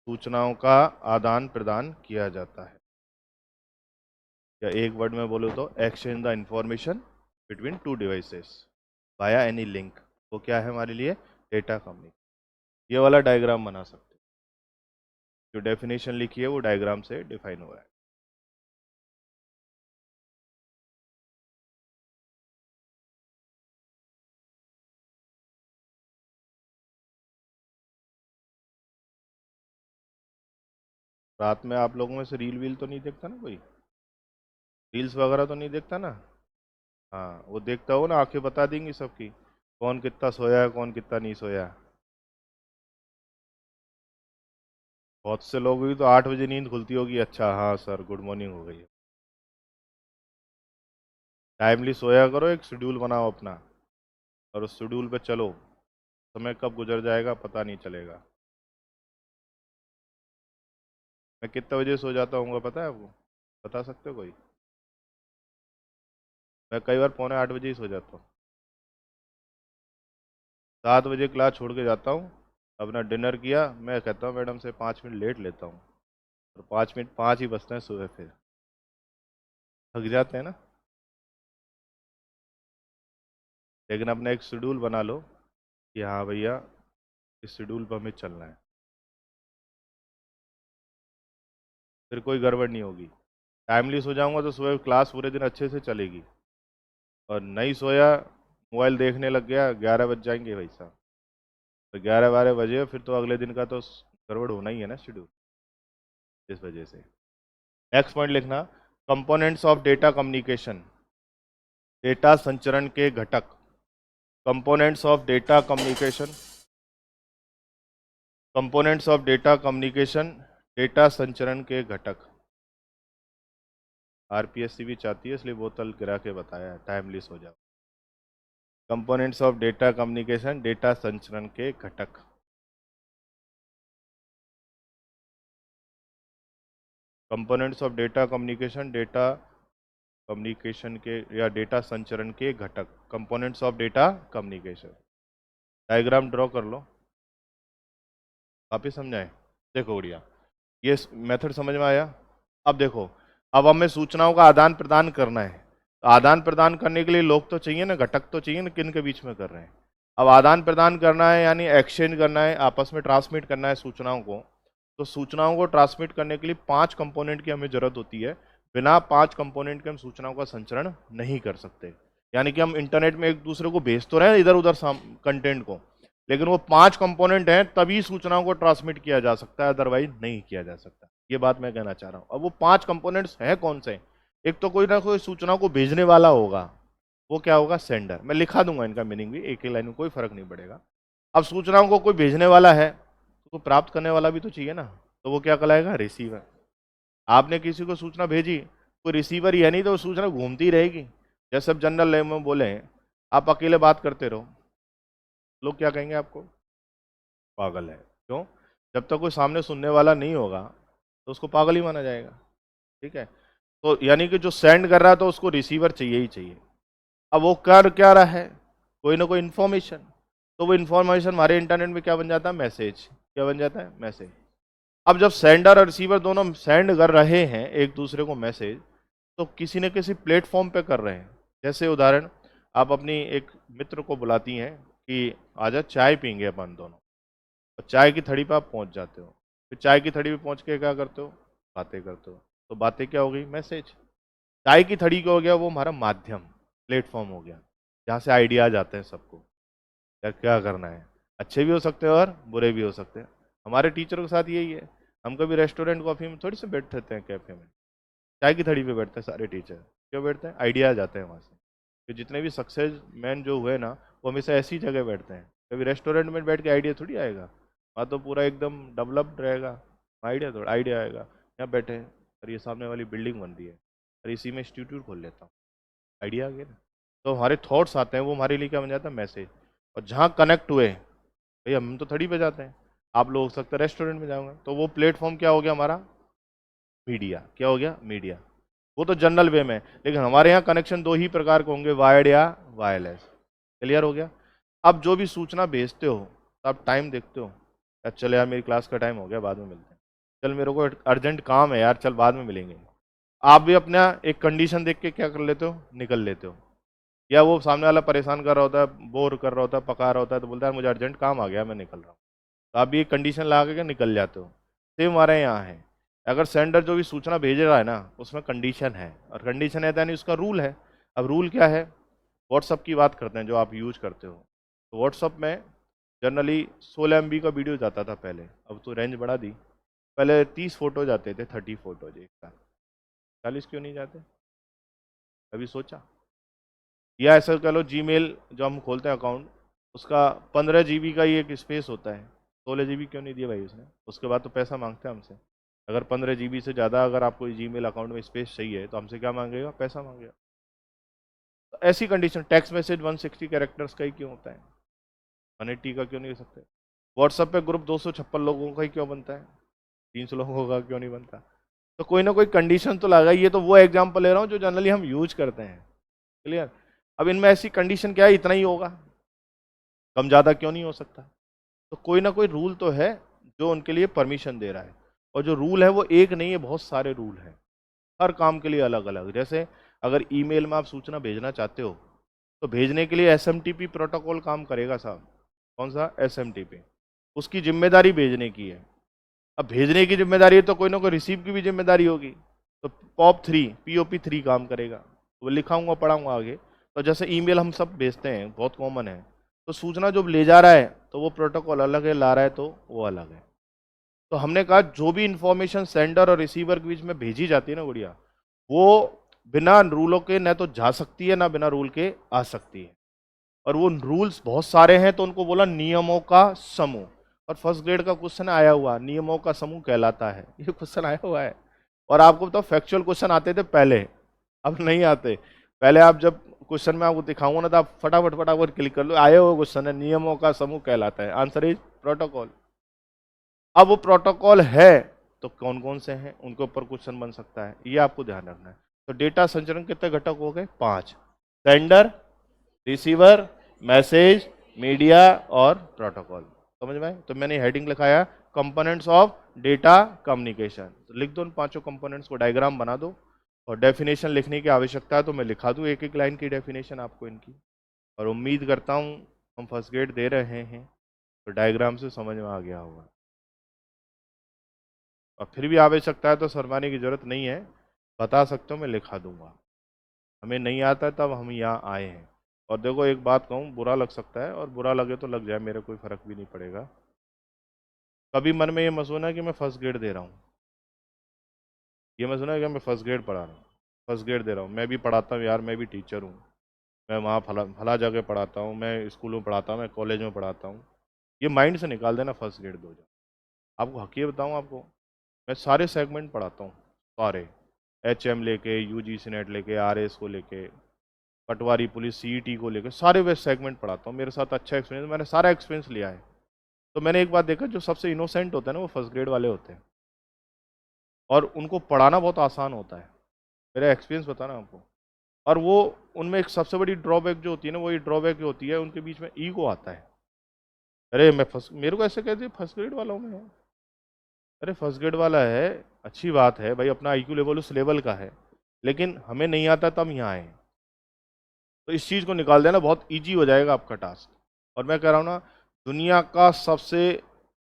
सूचनाओं का आदान प्रदान किया जाता है, या एक वर्ड में बोलो तो exchange the information between two devices via any link. तो क्या है हमारे लिए? Data communication. ये वाला डायग्राम बना सकते हैं, जो डेफिनेशन लिखी है वो डायग्राम से डिफाइन हो रहा है। रात में आप लोगों में से रील वील तो नहीं देखता ना कोई? रील्स वगैरह तो नहीं देखता ना? हाँ, वो देखता हो ना, आंखें बता देंगी सबकी कौन कितना सोया है, कौन कितना नहीं सोया। बहुत से लोगों की तो 8 बजे नींद खुलती होगी। अच्छा हाँ सर, गुड मॉर्निंग हो गई है। टाइमली सोया करो, एक शेड्यूल बनाओ अपना, और उस शेड्यूल पे चलो। समय कब गुजर जाएगा पता नहीं चलेगा। मैं कितने बजे सो जाता हूँ पता है आपको? बता सकते हो कोई? मैं कई बार 7:45 ही सो जाता हूँ। 7 बजे क्लास छोड़ के जाता हूँ, अपना डिनर किया, मैं कहता हूँ मैडम से 5 मिनट लेट लेता हूँ, और 5 मिनट 5 ही बजते हैं सुबह, फिर थक जाते हैं ना। लेकिन अपना एक शेड्यूल बना लो कि हाँ भैया, इस शेड्यूल पर हमें चलना है, फिर कोई गड़बड़ नहीं होगी। टाइमली सो जाऊंगा तो सुबह क्लास पूरे दिन अच्छे से चलेगी, और नहीं सोया, मोबाइल देखने लग गया, 11 बज जाएंगे भाई साहब, तो 11-12 बजे फिर तो अगले दिन का तो गड़बड़ होना ही है ना शेड्यूल, इस वजह से। नेक्स्ट पॉइंट लिखना, components of data communication, data संचरण के घटक। Components of data communication, components of data communication, data संचरण के घटक। आरपीएससी भी चाहती है, इसलिए बोतल गिरा के बताया, टाइमली सो जाओ। Components of data communication, data संचरण के घटक। Components of data communication, data communication के या डेटा संचरण के घटक। Components of data communication. Diagram draw कर लो, वापिस समझाएं। देखो बढ़िया, ये मेथड समझ में आया? अब देखो, अब हमें सूचनाओं का आदान प्रदान करना है, तो आदान प्रदान करने के लिए लोग तो चाहिए ना, घटक तो चाहिए ना, किन के बीच में कर रहे हैं। अब आदान प्रदान करना है यानी एक्सचेंज करना है, आपस में ट्रांसमिट करना है सूचनाओं को। तो सूचनाओं को ट्रांसमिट करने के लिए 5 कंपोनेंट की हमें जरूरत होती है। बिना 5 कंपोनेंट के हम सूचनाओं का संचरण नहीं कर सकते। यानी कि हम इंटरनेट में एक दूसरे को भेज तो रहे हैं इधर उधर कंटेंट को, लेकिन वो 5 कंपोनेंट हैं तभी सूचनाओं को ट्रांसमिट किया जा सकता है, अदरवाइज नहीं किया जा सकता। ये बात मैं कहना चाह रहा हूँ। अब वो 5 कंपोनेंट्स हैं कौन से? एक तो कोई ना कोई सूचनाओं को भेजने वाला होगा, वो क्या होगा? सेंडर। मैं लिखा दूंगा इनका मीनिंग भी, एक ही लाइन में, कोई फर्क नहीं पड़ेगा। अब सूचनाओं को कोई भेजने वाला है, तो प्राप्त करने वाला भी तो चाहिए ना, तो वो क्या कहलाएगा? रिसीवर। आपने किसी को सूचना भेजी, कोई रिसीवर ही है नहीं, तो वो सूचना घूमती रहेगी। जैसे अब जनरल लैंग्वेज में बोले, आप अकेले बात करते रहो, लोग क्या कहेंगे आपको? पागल है। क्यों? जब तक कोई सामने सुनने वाला नहीं होगा तो उसको पागल ही माना जाएगा। ठीक है, तो यानी कि जो सेंड कर रहा है तो उसको रिसीवर चाहिए ही चाहिए। अब वो कर क्या रहा है? कोई ना कोई इन्फॉर्मेशन। तो वो इन्फॉर्मेशन हमारे इंटरनेट में क्या बन जाता है? मैसेज। क्या बन जाता है? मैसेज। अब जब सेंडर और रिसीवर दोनों सेंड कर रहे हैं एक दूसरे को मैसेज, तो किसी न किसी प्लेटफॉर्म पे कर रहे हैं। जैसे उदाहरण, आप अपनी एक मित्र को बुलाती हैं कि आजा चाय पीएंगे अपन दोनों, और चाय की थड़ी पे आप पहुंच जाते हो। फिर चाय की थड़ी पे पहुंच के क्या करते हो? बातें करते हो। तो बातें क्या हो गई? मैसेज। चाय की थड़ी क्या हो गया? वो हमारा माध्यम, प्लेटफॉर्म हो गया, जहाँ से आइडियाज आते हैं सबको यार क्या करना है। अच्छे भी हो सकते हैं और बुरे भी हो सकते हैं। हमारे टीचरों के साथ यही है, हम कभी रेस्टोरेंट कॉफ़ी में थोड़ी से बैठते हैं, कैफ़े में। चाय की थड़ी पे बैठते हैं सारे टीचर। क्यों बैठते हैं? आइडियाज आते हैं वहाँ से। तो जितने भी सक्सेस मैन जो हुए ना, वो हमेशा ऐसी जगह बैठते हैं। कभी रेस्टोरेंट में बैठ के आइडिया थोड़ी आएगा, वहाँ तो पूरा एकदम डेवलप्ड रहेगा, आइडिया थोड़ा आइडिया आएगा। यहाँ बैठे हैं, और ये सामने वाली बिल्डिंग बन रही है, और इसी में इंस्टीट्यूट खोल लेता हूँ, आइडिया आ गया ना। तो हमारे थॉट्स आते हैं, वो हमारे लिए क्या बन जाता है? मैसेज। और जहाँ कनेक्ट हुए भाई, हम तो थड़ी पे जाते हैं, आप लोग हो सकते हैं रेस्टोरेंट में जाओगे, तो वो प्लेटफॉर्म क्या हो गया हमारा? मीडिया। क्या हो गया? मीडिया। वो तो जनरल वे में है, लेकिन हमारे यहाँ कनेक्शन दो ही प्रकार के होंगे, वायर्ड या वायरलेस। क्लियर हो गया? अब जो भी सूचना भेजते हो, तो आप टाइम देखते हो यार, चल यार मेरी क्लास का टाइम हो गया, बाद में मिलते हैं, चल मेरे को अर्जेंट काम है यार, चल बाद में मिलेंगे। आप भी अपना एक कंडीशन देख के क्या कर लेते हो? निकल लेते हो। या वो सामने वाला परेशान कर रहा होता है, बोर कर रहा होता है, पका रहा होता है, तो बोलता है मुझे अर्जेंट काम आ गया, मैं निकल रहा हूँ। तो आप भी एक कंडीशन लगा के निकल जाते हो। सेम हमारे यहाँ है, अगर सेंडर जो भी सूचना भेज रहा है ना, उसमें कंडीशन है, और कंडीशन है यानी उसका रूल है। अब रूल क्या है? व्हाट्सअप की बात करते हैं जो आप यूज करते हो। तो व्हाट्सअप में जनरली 16 MB का वीडियो जाता था पहले, अब तो रेंज बढ़ा दी। पहले 30 फोटो जाते थे, 30 फोटोज एक साथ। 40 क्यों नहीं जाते? कभी सोचा? या ऐसा कह लो, जीमेल जो हम खोलते हैं अकाउंट, उसका 15 GB का ही एक स्पेस होता है, 16 GB क्यों नहीं दिया भाई उसने? उसके बाद तो पैसा मांगते हैं हमसे। अगर 15 GB से ज़्यादा अगर आपको जीमेल अकाउंट में स्पेस चाहिए, तो हमसे क्या मांगेगा? पैसा मांगेगा। तो ऐसी कंडीशन, टेक्स्ट मैसेज 160 कैरेक्टर्स का ही क्यों होता है? 180 का क्यों नहीं हो सकते? व्हाट्सएप पे ग्रुप 256 लोगों का ही क्यों बनता है? 300 लोगों का क्यों नहीं बनता? तो कोई ना कोई कंडीशन तो लगा। ये तो वो एग्जाम्पल ले रहा हूँ जो जनरली हम यूज करते हैं। क्लियर? अब इनमें ऐसी कंडीशन क्या है? इतना ही होगा, कम ज़्यादा क्यों नहीं हो सकता? तो कोई ना कोई रूल तो है जो उनके लिए परमिशन दे रहा है। और जो रूल है वो एक नहीं है, बहुत सारे रूल हैं, हर काम के लिए अलग अलग। जैसे अगर ईमेल में आप सूचना भेजना चाहते हो, तो भेजने के लिए एसएमटीपी प्रोटोकॉल काम करेगा साहब। कौन सा? एसएमटीपी। उसकी जिम्मेदारी भेजने की है। अब भेजने की जिम्मेदारी है, तो कोई ना कोई रिसीव की भी जिम्मेदारी होगी। तो POP3 काम करेगा। तो वो लिखाऊंगा, पढ़ाऊंगा आगे। तो जैसे ईमेल हम सब भेजते हैं, बहुत कॉमन है, तो सूचना जो ले जा रहा है तो वो प्रोटोकॉल अलग है, ला रहा है तो वो अलग है। तो हमने कहा जो भी इंफॉर्मेशन सेंडर और रिसीवर के बीच में भेजी जाती है ना गुड़िया, वो बिना रूलों के न तो जा सकती है, ना बिना रूल के आ सकती है। और वो रूल्स बहुत सारे हैं, तो उनको बोला नियमों का समूह। और फर्स्ट ग्रेड का क्वेश्चन आया हुआ, नियमों का समूह कहलाता है, ये क्वेश्चन आया हुआ है। और आपको तो फैक्चुअल क्वेश्चन आते थे पहले, अब नहीं आते। पहले आप जब क्वेश्चन में आपको दिखाऊंगा ना, तो आप फटाफट फटाफट क्लिक कर लो, आए हुए क्वेश्चन है, नियमों का समूह कहलाता है, आंसर इज प्रोटोकॉल। अब वो प्रोटोकॉल है, तो कौन कौन से हैं उनके ऊपर क्वेश्चन बन सकता है, ये आपको ध्यान रखना है। तो डेटा संचरण कितने घटक हो गए? 5। सेंडर, रिसीवर, मैसेज, मीडिया और प्रोटोकॉल। समझ में आए? तो मैंने हेडिंग लिखाया कंपोनेंट्स ऑफ डेटा कम्युनिकेशन। तो लिख दो उन पांचों कंपोनेंट्स को, डायग्राम बना दो। और डेफिनेशन लिखने की आवश्यकता है तो मैं लिखा दूं एक एक लाइन की डेफिनेशन आपको इनकी। और उम्मीद करता हूं हम फर्स्ट ग्रेड दे रहे हैं, तो डायग्राम से समझ में आ गया होगा। और फिर भी आवश्यकता है तो शर्माने की जरूरत नहीं है, बता सकते हो, मैं लिखा दूंगा। हमें नहीं आता है तब हम यहाँ आए हैं। और देखो एक बात कहूँ, बुरा लग सकता है, और बुरा लगे तो लग जाए, मेरे कोई फर्क भी नहीं पड़ेगा। कभी मन में ये मत सोचना कि मैं फर्स्ट ग्रेड दे रहा हूँ, ये मत सोचना कि मैं फर्स्ट ग्रेड पढ़ा रहा हूँ। फर्स्ट ग्रेड दे रहा हूँ, मैं भी पढ़ाता हूँ यार, मैं भी टीचर हूँ, मैं वहाँ फला फला जगह पढ़ाता हूँ, मैं स्कूलों में पढ़ाता हूँ, मैं कॉलेज में पढ़ाता हूँ। ये माइंड से निकाल देना फर्स्ट ग्रेड दो जाओ। आपको हकीकत बताऊँ आपको, मैं सारे सेगमेंट पढ़ाता हूँ, सारे। HM लेके, UGC नेट लेके, RS को लेके, पटवारी पुलिस, CET को लेकर, सारे वे सेगमेंट पढ़ाता हूँ। मेरे साथ अच्छा एक्सपीरियंस, मैंने सारा एक्सपीरियंस लिया है। तो मैंने एक बात देखा, जो सबसे इनोसेंट होते हैं ना, वो फर्स्ट ग्रेड वाले होते हैं, और उनको पढ़ाना बहुत आसान होता है। मेरा एक्सपीरियंस बताना आपको। और वो, उनमें एक सबसे बड़ी ड्रॉबैक जो होती है ना, वो ये ड्रॉबैक जो होती है, उनके बीच में ईगो आता है। अरे मैं फर्स्ट, मेरे को ऐसे कहते फर्स्ट ग्रेड वाला हूँ मैं। अरे फर्स्ट ग्रेड वाला है, अच्छी बात है भाई, अपना IQ लेवल उस लेवल का है, लेकिन हमें नहीं आता तब यहाँ आए। तो इस चीज़ को निकाल देना बहुत ईजी हो जाएगा आपका टास्क। और मैं कह रहा हूँ ना, दुनिया का सबसे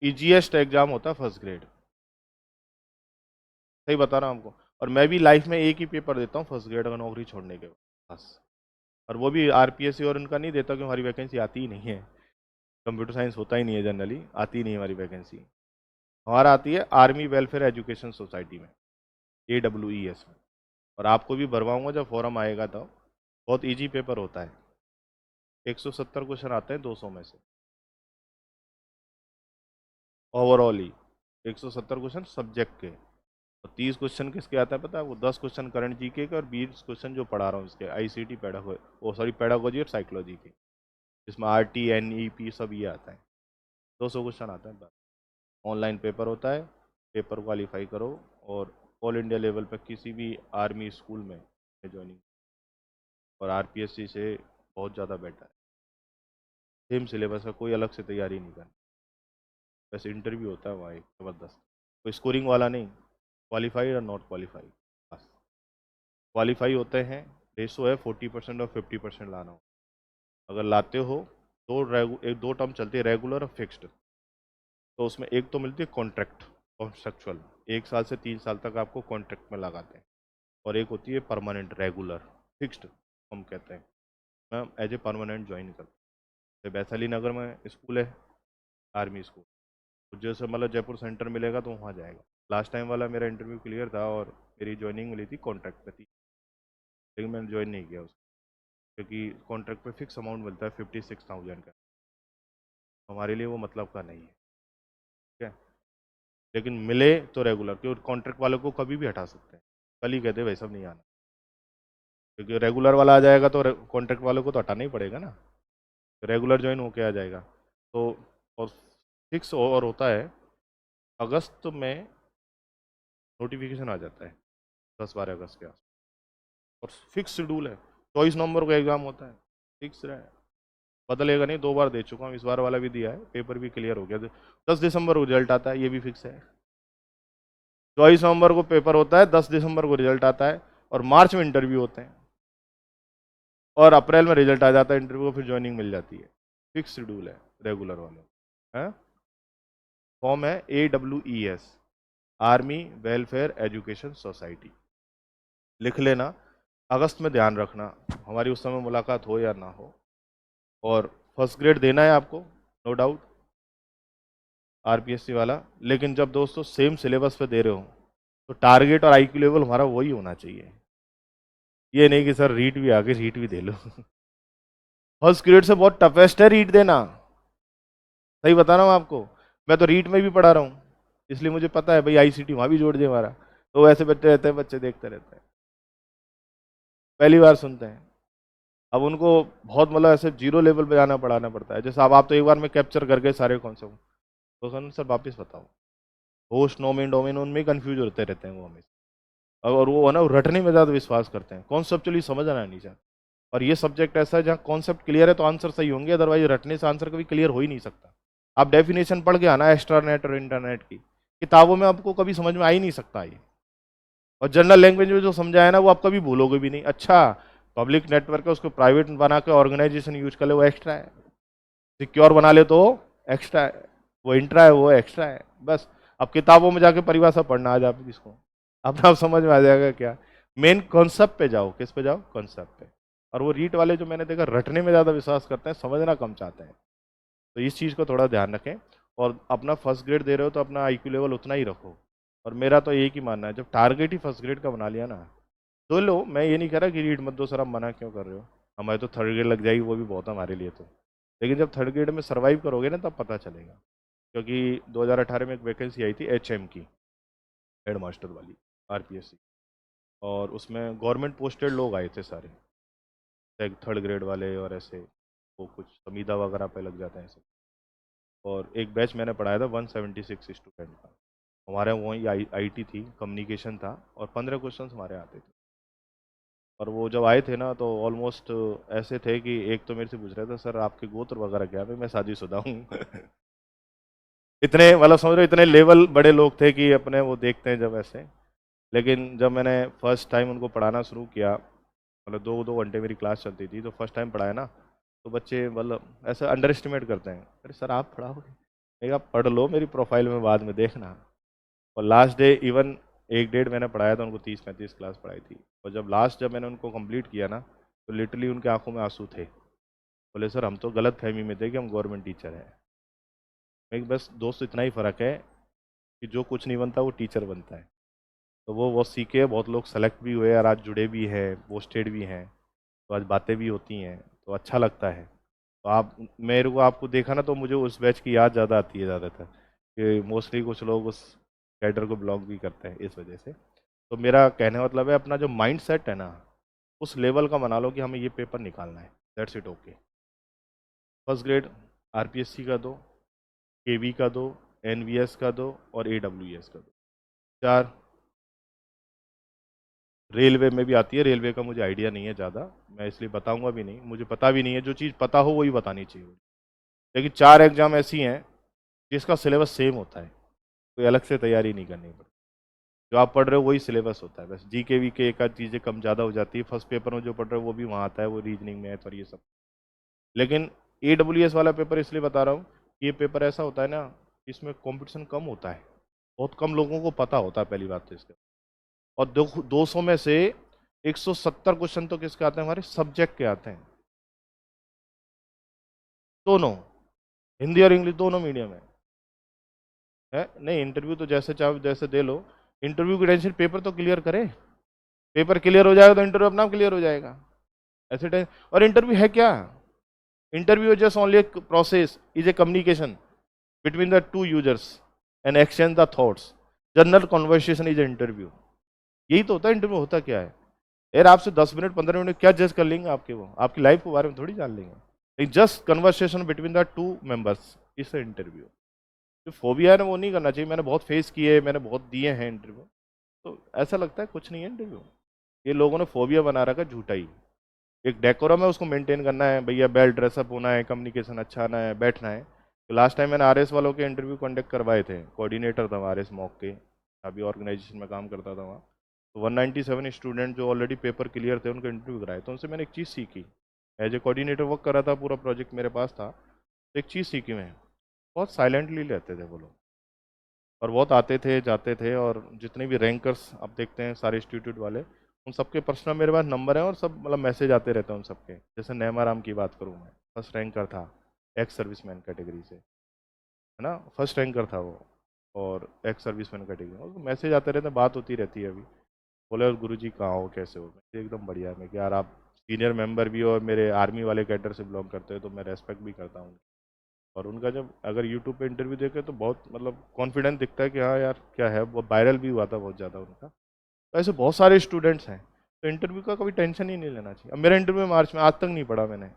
इजीएस्ट एग्जाम होता है फर्स्ट ग्रेड, सही बता रहा हूँ आपको। और मैं भी लाइफ में एक ही पेपर देता हूँ फर्स्ट ग्रेड का, नौकरी छोड़ने के बाद बस। और वो भी RPSC और उनका नहीं देता, क्योंकि हमारी वैकेंसी आती ही नहीं है। कंप्यूटर साइंस होता ही नहीं है जनरली, आती ही नहीं है हमारी वैकेंसी। हमारा आती है आर्मी वेलफेयर एजुकेशन सोसाइटी में, AWES में। और आपको भी भरवाऊंगा जब फॉर्म आएगा तो। बहुत इजी पेपर होता है, 170 क्वेश्चन आते हैं 200 में से, ओवरऑल ही 170 क्वेश्चन सब्जेक्ट के। और 30 क्वेश्चन किसके आता है पता है? वो 10 क्वेश्चन करंट जीके के और 20 क्वेश्चन जो पढ़ा रहा हूँ इसके, आईसीटी पेडागो, वो सॉरी पेडागोजी और साइकोलॉजी के, जिसमें आरटी एनईपी सब ये आता है। 200 क्वेश्चन आता है बस। ऑनलाइन पेपर होता है, पेपर क्वालिफाई करो और ऑल इंडिया लेवल पर किसी भी आर्मी स्कूल में ज्वाइनिंग, और आरपीएससी से बहुत ज़्यादा बेटर है। सेम सिलेबस का, कोई अलग से तैयारी नहीं करनी। बस इंटरव्यू होता है वहाँ एक ज़बरदस्त, कोई स्कोरिंग वाला नहीं, क्वालिफाइड और नॉट क्वालिफाइड बस। क्वालिफाई होते हैं, रेशो है 40% और 50% लाना हो। अगर लाते हो एक दो टर्म चलती है, रेगुलर और फिक्स्ड। तो उसमें एक तो मिलती है कॉन्ट्रैक्ट, कॉन्ट्रेक्चुअल, 1 साल से 3 साल तक आपको कॉन्ट्रैक्ट में लगाते हैं। और एक होती है परमानेंट रेगुलर, फिक्स्ड हम कहते हैं। मैं एज ए परमानेंट ज्वाइन करता हूँ। वैशाली नगर में स्कूल है, आर्मी स्कूल, तो जैसे मतलब जयपुर सेंटर मिलेगा तो वहाँ जाएगा। लास्ट टाइम वाला मेरा इंटरव्यू क्लियर था और मेरी ज्वाइनिंग मिली थी कॉन्ट्रैक्ट पे थी, लेकिन मैंने ज्वाइन नहीं किया उसको, क्योंकि कॉन्ट्रैक्ट पे फिक्स अमाउंट मिलता है 56,000 का। हमारे लिए वो मतलब का नहीं है, ठीक है। लेकिन मिले तो रेगुलर, क्योंकि कॉन्ट्रैक्ट वालों को कभी भी हटा सकते हैं, कल ही कहते भाई सब नहीं आना, क्योंकि रेगुलर वाला आ जाएगा तो कॉन्ट्रैक्ट वालों को तो हटाना ही पड़ेगा ना, रेगुलर ज्वाइन होके आ जाएगा। तो और फिक्स और होता है, अगस्त में नोटिफिकेशन आ जाता है, 10-12 अगस्त के आस, और फिक्स शेड्यूल है, 24 नवंबर को एग्ज़ाम होता है, फिक्स रहे, बदलेगा नहीं। 2 बार दे चुका हूँ, इस बार वाला भी दिया है, पेपर भी क्लियर हो गया। 10 दिसंबर को रिजल्ट आता है, ये भी फिक्स है। 24 नवंबर को पेपर होता है, 10 दिसंबर को रिजल्ट आता है, और मार्च में इंटरव्यू होते हैं, और अप्रैल में रिजल्ट आ जाता है इंटरव्यू को, फिर ज्वाइनिंग मिल जाती है। फिक्स शेड्यूल है रेगुलर वाले हैं। फॉर्म है AWES, army welfare education society, लिख लेना। अगस्त में ध्यान रखना, हमारी उस समय मुलाकात हो या ना हो। और फर्स्ट ग्रेड देना है आपको, नो डाउट, आरपीएससी वाला। लेकिन जब दोस्तों सेम सिलेबस पे दे रहे हो तो टारगेट और आईक्यू लेवल हमारा वही होना चाहिए। ये नहीं कि सर रीट भी आगे रीट भी दे लो। फर्स्ट ग्रेड से बहुत टफेस्ट है रीट देना, सही बता रहा हूँ आपको। मैं तो रीट में भी पढ़ा रहा हूँ, इसलिए मुझे पता है भाई आईसीटी वहाँ भी जोड़ दे हमारा। तो ऐसे बच्चे रहते हैं, बच्चे देखते रहते हैं, पहली बार सुनते हैं। अब उनको बहुत मतलब ऐसे जीरो लेवल पे जाना पढ़ाना पड़ता है। जैसे अब आप तो एक बार में कैप्चर कर गए सारे कॉन्सेप्ट, तो सर वापस बताओ, होस्ट नोमेन डोमेन उनमें कंफ्यूज होते रहते हैं वो हमेशा। और वो है ना, रटने में ज़्यादा विश्वास करते हैं, कॉन्सेप्चुअली समझ आना नहीं चाहते। और ये सब्जेक्ट ऐसा है जहाँ कॉन्सेप्ट क्लियर है तो आंसर सही होंगे, अदरवाइज रटने से आंसर कभी क्लियर हो ही नहीं सकता। आप डेफिनेशन पढ़ के आना एक्स्ट्रानेट और इंटरनेट की, किताबों में आपको कभी समझ में आ ही नहीं सकता ये। और जनरल लैंग्वेज में जो समझाया ना वो आप कभी भूलोगे भी नहीं। अच्छा, पब्लिक नेटवर्क है, उसको प्राइवेट बना के ऑर्गेनाइजेशन यूज कर ले, वो एक्स्ट्रा है। सिक्योर बना ले तो एक्स्ट्रा है, वो इंट्रा है, वो एक्स्ट्रा है। बस अब किताबों में जाके परिभाषा पढ़ना आज आप किसको, अपना आप समझ में आ जाएगा क्या। मेन कॉन्सेप्ट पे जाओ, किस पे जाओ, कॉन्सेप्ट पे। और वो रीट वाले जो मैंने देखा रटने में ज़्यादा विश्वास करते हैं, समझना कम चाहते हैं। तो इस चीज़ को थोड़ा ध्यान रखें। और अपना फर्स्ट ग्रेड दे रहे हो तो अपना आईक्यू लेवल उतना ही रखो। और मेरा तो एक ही मानना है, जब टारगेट ही फर्स्ट ग्रेड का बना लिया ना, तो लो। मैं ये नहीं कह रहा कि रीड मत दो सर, आप मना क्यों कर रहे हो, हमारे तो थर्ड ग्रेड लग जाएगी, वो भी बहुत है हमारे लिए तो। लेकिन जब थर्ड ग्रेड में सर्वाइव करोगे ना तब पता चलेगा। क्योंकि 2018 में एक वैकेंसी आई थी एचएम की, हेड मास्टर वाली, आरपीएससी, और उसमें गवर्नमेंट पोस्टेड लोग आए थे सारे, थर्ड ग्रेड वाले और ऐसे, वो कुछ संविदा वगैरह पे लग जाते हैं सब। और एक बैच मैंने पढ़ाया था 176 स्टूडेंट का, हमारे वहीं आईटी थी, कम्युनिकेशन था, और 15 क्वेश्चन हमारे आते थे। और वो जब आए थे ना तो ऑलमोस्ट ऐसे थे कि एक तो मेरे से पूछ रहा था सर आपके गोत्र वगैरह क्या है, भाई मैं शादीशुदा हूँ। इतने मतलब समझ रहे हो, इतने लेवल बड़े लोग थे कि अपने वो देखते हैं जब ऐसे। लेकिन जब मैंने फर्स्ट टाइम उनको पढ़ाना शुरू किया, मतलब 2-2 घंटे मेरी क्लास चलती थी, तो फर्स्ट टाइम पढ़ाया ना, तो बच्चे मतलब ऐसा अंडर एस्टिमेट करते हैं, अरे सर आप पढ़ाओगे, मैं कहा पढ़ लो, मेरी प्रोफाइल में बाद में देखना। और लास्ट डे इवन 1 डेढ़ महीना पढ़ाया था उनको, 30-35 क्लास पढ़ाई थी। और जब मैंने उनको कंप्लीट किया ना, तो लिटरली उनके आंखों में आंसू थे। बोले सर हम तो गलत फहमी में थे कि हम गवर्नमेंट टीचर हैं। मैं बस दोस्त इतना ही फ़र्क है कि जो कुछ नहीं बनता वो टीचर बनता है। तो वो सीखे, बहुत लोग सेलेक्ट भी हुए और आज जुड़े भी हैं, पोस्टेड भी हैं, तो आज बातें भी होती हैं, तो अच्छा लगता है। तो आप, मेरे को आपको देखा ना तो मुझे उस बैच की याद ज़्यादा आती है ज़्यादातर, कि मोस्टली कुछ लोग उस कैडर को बिलोंग भी करते हैं इस वजह से। तो मेरा कहने का मतलब है, अपना जो माइंड सेट है ना, उस लेवल का बना लो कि हमें ये पेपर निकालना है, that's it, okay. First grade RPSC का दो, केवी का दो, एनवीएस का दो और एडब्ल्यूएस का दो, चार। रेलवे में भी आती है, रेलवे का मुझे आइडिया नहीं है ज़्यादा, मैं इसलिए बताऊंगा भी नहीं, मुझे पता भी नहीं है, जो चीज़ पता हो वही बतानी चाहिए। लेकिन चार एग्जाम ऐसी हैं जिसका सिलेबस सेम होता है, कोई अलग से तैयारी नहीं करनी पड़ती, जो आप पढ़ रहे हो वही सिलेबस होता है, बस जी के वी के एक आध चीज़ें कम ज़्यादा हो जाती है, फर्स्ट पेपर में जो पढ़ रहे हो वो भी वहाँ आता है, वो रीजनिंग मैथ और ये सब। लेकिन एडब्ल्यूएस वाला पेपर इसलिए बता रहा हूँ, ये पेपर ऐसा होता है ना, इसमें कंपटीशन कम होता है, बहुत कम लोगों को पता होता है, पहली बात तो इसका। और 200 में से 170 क्वेश्चन तो किसके आते हैं, हमारे सब्जेक्ट के आते हैं, दोनों, हिंदी और इंग्लिश दोनों मीडियम है नहीं, इंटरव्यू तो जैसे चाहो जैसे दे लो, इंटरव्यू की टेंशन, पेपर तो क्लियर करे, पेपर क्लियर हो जाएगा तो इंटरव्यू अपना क्लियर हो जाएगा, ऐसे टेंशन। और इंटरव्यू है क्या, interview is just only a process, is a communication between the two users and exchange the thoughts, general conversation is interview, यही तो होता है इंटरव्यू। होता क्या है यार, आपसे 10 मिनट 15 मिनट क्या जज कर लेंगे, आपके वो आपकी लाइफ के बारे में थोड़ी जान लेंगे, लेकिन just conversation between the two members is interview. जो फोबिया है ना वो नहीं करना चाहिए, मैंने बहुत फेस किए, मैंने बहुत दिए हैं इंटरव्यू, तो ऐसा लगता है कुछ नहीं है इंटरव्यू, ये लोगों ने फोबिया बना रखा झूठा ही। एक डेकोरम है, उसको मेंटेन करना है भैया, बेल ड्रेसअप होना है, कम्युनिकेशन अच्छा आना है, बैठना है। तो लास्ट टाइम मैंने आरएस वालों के इंटरव्यू कंडक्ट करवाए थे, कोऑर्डिनेटर था आरएस मॉक के, अभी ऑर्गेनाइजेशन में काम करता था वहाँ। तो 197 स्टूडेंट जो ऑलरेडी पेपर क्लियर थे उनका इंटरव्यू कराए, तो उनसे मैंने एक चीज़ सीखी, एज ए कोऑर्डिनेटर वर्क कर रहा था, पूरा प्रोजेक्ट मेरे पास था, तो एक चीज़ सीखी मैं, बहुत साइलेंटली रहते थे वो लोग, और बहुत आते थे जाते थे, और जितने भी रैंकर्स आप देखते हैं सारे इंस्टीट्यूट वाले, उन सबके पर्सनल मेरे पास नंबर है, और सब मतलब मैसेज आते रहते हैं उन सबके। जैसे नैमाराम की बात करूँ मैं, फर्स्ट रैंकर था, एक्स सर्विसमैन कैटेगरी से, है ना, फर्स्ट रैंकर था वो, और एक्स सर्विसमैन कैटेगरी में मैसेज आते रहते हैं, बात होती रहती है। अभी बोले गुरु जी कहाँ हो, कैसे हो, मैं एकदम बढ़िया है, मैं कि यार आप सीनियर मेंबर भी हो और मेरे आर्मी वाले कैडर से बिलोंग करते हो, तो मैं रेस्पेक्ट भी करता हूँ। और उनका जब अगर यूट्यूब पे इंटरव्यू देखे तो बहुत मतलब कॉन्फिडेंस दिखता है कि हाँ यार क्या है, वो वायरल भी हुआ था बहुत ज़्यादा उनका। तो ऐसे बहुत सारे स्टूडेंट्स हैं, तो इंटरव्यू का कभी टेंशन ही नहीं लेना चाहिए। अब मेरा इंटरव्यू मार्च में, आज तक नहीं पढ़ा मैंने,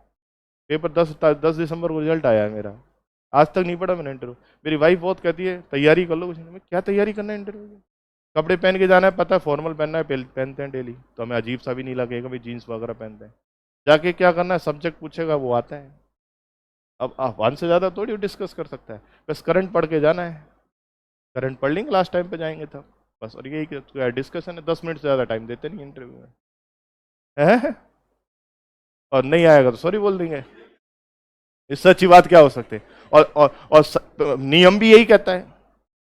पेपर 10 दिसंबर को रिजल्ट आया है मेरा, आज तक नहीं पढ़ा मैंने इंटरव्यू। मेरी वाइफ बहुत कहती है तैयारी कर लो, कुछ नहीं, मैं क्या तैयारी करना है इंटरव्यू की, कपड़े पहन के जाना है, पता है फॉर्मल पहनना है, पहनते हैं डेली, तो हमें अजीब सा भी नहीं लगेगा भाई जीन्स वगैरह पहनते हैं। जाके क्या करना है, सब्जेक्ट पूछेगा वो आता है, अब आह्वान से ज़्यादा थोड़ी डिस्कस कर सकता है, बस करंट पढ़ के जाना है, करंट पढ़ लेंगे लास्ट टाइम पे जाएंगे तब, बस। और यही डिस्कशन है, 10 मिनट से ज़्यादा टाइम देते नहीं इंटरव्यू में है? और नहीं आएगा तो सॉरी बोल देंगे, इससे अच्छी बात क्या हो सकती है। नियम भी यही कहता है,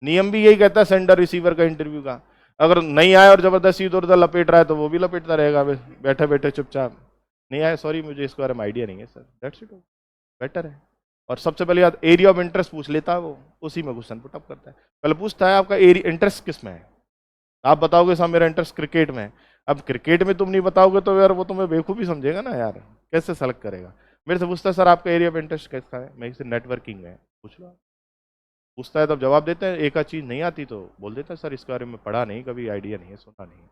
नियम भी यही कहता है सेंडर रिसीवर का इंटरव्यू का, अगर नहीं आया और जबरदस्ती इधर उधर लपेट रहा है तो वो भी लपेटता रहेगा, बैठे बैठे चुपचाप, नहीं आया सॉरी मुझे इसके बारे में आइडिया नहीं है सर, दैट्स इट, बेटर है। और सबसे पहले याद एरिया ऑफ इंटरेस्ट पूछ लेता है वो, उसी में क्वेश्चन पुटअप करता है, पहले पूछता है आपका एरिया इंटरेस्ट किस में है, आप बताओगे साहब मेरा इंटरेस्ट क्रिकेट में है, अब क्रिकेट में तुम नहीं बताओगे तो यार वो तुम्हें बेवकूफ़ी समझेगा ना यार, कैसे सेलेक्ट करेगा। मेरे से पूछता है सर आपका एरिया ऑफ इंटरेस्ट कैसा है, मैं इसे नेटवर्किंग में है, पूछ लो। पूछता है तब जवाब देते हैं, एक आध चीज़ नहीं आती तो बोल देता है सर इसके बारे में पढ़ा नहीं, कभी आइडिया नहीं है, सुना नहीं है,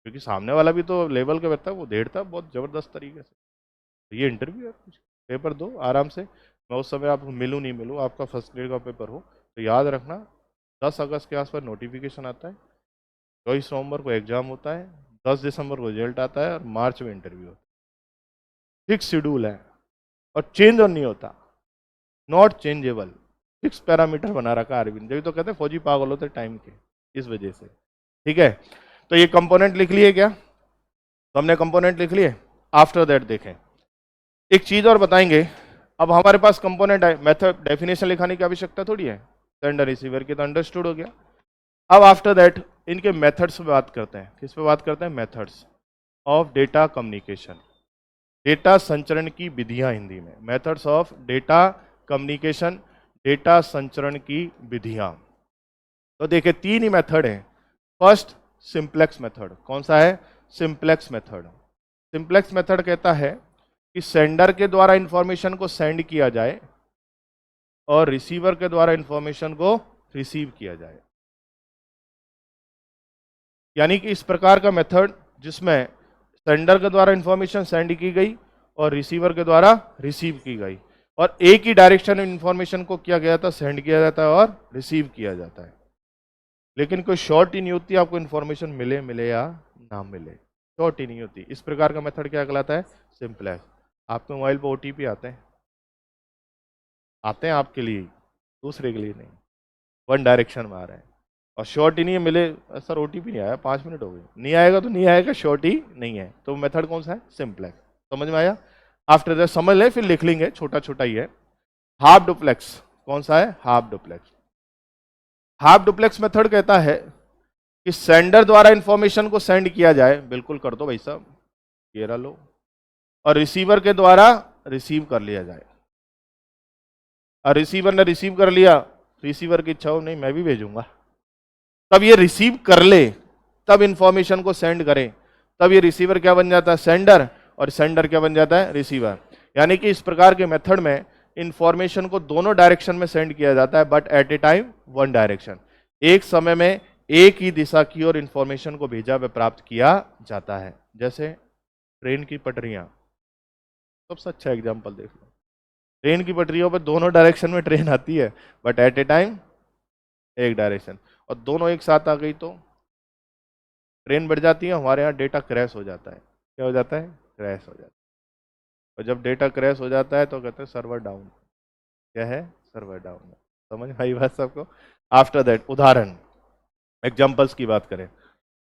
क्योंकि सामने वाला भी तो लेवल का बैठता है, वो देड़ता है बहुत ज़बरदस्त तरीके से। तो ये इंटरव्यू है, कुछ पेपर दो आराम से, मैं उस समय आपको मिलूँ नहीं मिलूँ, आपका फर्स्ट ग्रेड का पेपर हो तो याद रखना 10 अगस्त के आसपास नोटिफिकेशन आता है, 24 नवंबर को एग्जाम होता है, 10 दिसंबर को रिजल्ट आता है, और मार्च में इंटरव्यू होता है। फिक्स शेड्यूल है और चेंज और नहीं होता, नॉट चेंजेबल, फिक्स पैरामीटर बना रखा अरविंद, जब तो कहते हैं फौजी पागल होते टाइम के, इस वजह से। ठीक है, तो ये कंपोनेंट लिख लिए क्या, तो हमने कंपोनेंट लिख लिए। आफ्टर दैट देखें, एक चीज और बताएंगे, अब हमारे पास कंपोनेंट है, मेथड डेफिनेशन लिखाने की आवश्यकता थोड़ी है, सेंडर रिसीवर की तो अंडरस्टूड हो गया। अब आफ्टर दैट इनके मेथड्स पे बात करते हैं, किस पे बात करते हैं, methods of data communication, data संचरण की विधियां हिंदी में, methods of data communication, data संचरण की विधियां। तो देखिए 3 ही मेथड हैं, फर्स्ट सिंप्लेक्स मेथड। कौन सा है? Simplex method. सिंप्लेक्स मेथड कहता है कि सेंडर के द्वारा इंफॉर्मेशन को सेंड किया जाए और रिसीवर के द्वारा इंफॉर्मेशन को रिसीव किया जाए। यानी कि इस प्रकार का मेथड जिसमें सेंडर के द्वारा इंफॉर्मेशन सेंड की गई और रिसीवर के द्वारा रिसीव की गई, और एक ही डायरेक्शन में इंफॉर्मेशन को किया गया था, सेंड किया जाता है और रिसीव किया जाता है। लेकिन कोई शॉर्ट ही नहीं होती, आपको इंफॉर्मेशन मिले मिले या ना मिले, शॉर्ट ही नहीं होती। इस प्रकार का मेथड क्या कहलाता है? सिंप्लेक्स। आपके मोबाइल पर ओटीपी आते हैं आपके लिए, दूसरे के लिए नहीं, वन डायरेक्शन में आ रहे हैं, और शॉर्ट ही नहीं है मिले, सर ओटीपी नहीं आया, 5 मिनट हो गए, नहीं आएगा तो नहीं आएगा, शॉर्ट ही नहीं है। तो मेथड कौन सा है? सिंप्लेक्स। समझ में आया? आफ्टर दैट समझ लें, फिर लिख लेंगे, छोटा छोटा ही है। Half duplex. कौन सा है? Half duplex. Half duplex method कहता है कि सेंडर द्वारा इंफॉर्मेशन को सेंड किया जाए, बिल्कुल कर दो भाई साहब, ये रहा लो, और रिसीवर के द्वारा रिसीव कर लिया जाए। और रिसीवर ने रिसीव कर लिया, रिसीवर की इच्छा हो नहीं मैं भी भेजूंगा, तब ये रिसीव कर ले, तब इंफॉर्मेशन को सेंड करें, तब ये रिसीवर क्या बन जाता है? सेंडर, और सेंडर क्या बन जाता है? रिसीवर। यानी कि इस प्रकार के मेथड में इंफॉर्मेशन को दोनों डायरेक्शन में सेंड किया जाता है, but at A time one direction. एक समय में एक ही दिशा की ओर इंफॉर्मेशन को भेजा व प्राप्त किया जाता है। जैसे ट्रेन की पटरियां, सबसे अच्छा एग्जाम्पल देख लो। ट्रेन की पटरियों पर दोनों डायरेक्शन में ट्रेन आती है, बट एट ए टाइम एक डायरेक्शन, और दोनों एक साथ आ गई तो ट्रेन बढ़ जाती है, हमारे यहाँ डेटा क्रैश हो जाता है। क्या हो जाता है? क्रैश हो जाता है। और जब डेटा क्रैश हो जाता है तो कहते हैं सर्वर डाउन। क्या है? Server down. समझ में आई बात सबको? आफ्टर दैट उदाहरण, एग्जाम्पल्स की बात करें,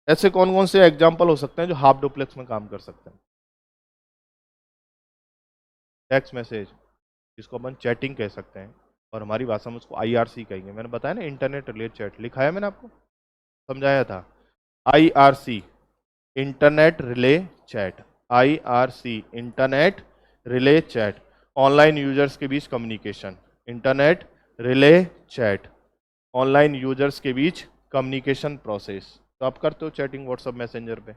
ऐसे कौन कौन से एग्जाम्पल हो सकते हैं जो हाफ डुप्लेक्स में काम कर सकते हैं? टेक्स्ट मैसेज, जिसको अपन चैटिंग कह सकते हैं, और हमारी भाषा में उसको आईआरसी कहेंगे। मैंने बताया ना, इंटरनेट रिले चैट, लिखा है मैंने आपको, समझाया था। IRC, internet relay chat. IRC, internet relay chat, online users के बीच communication. Internet relay chat, online users के बीच कम्युनिकेशन प्रोसेस। तो आप करते हो चैटिंग व्हाट्सएप मैसेंजर पे,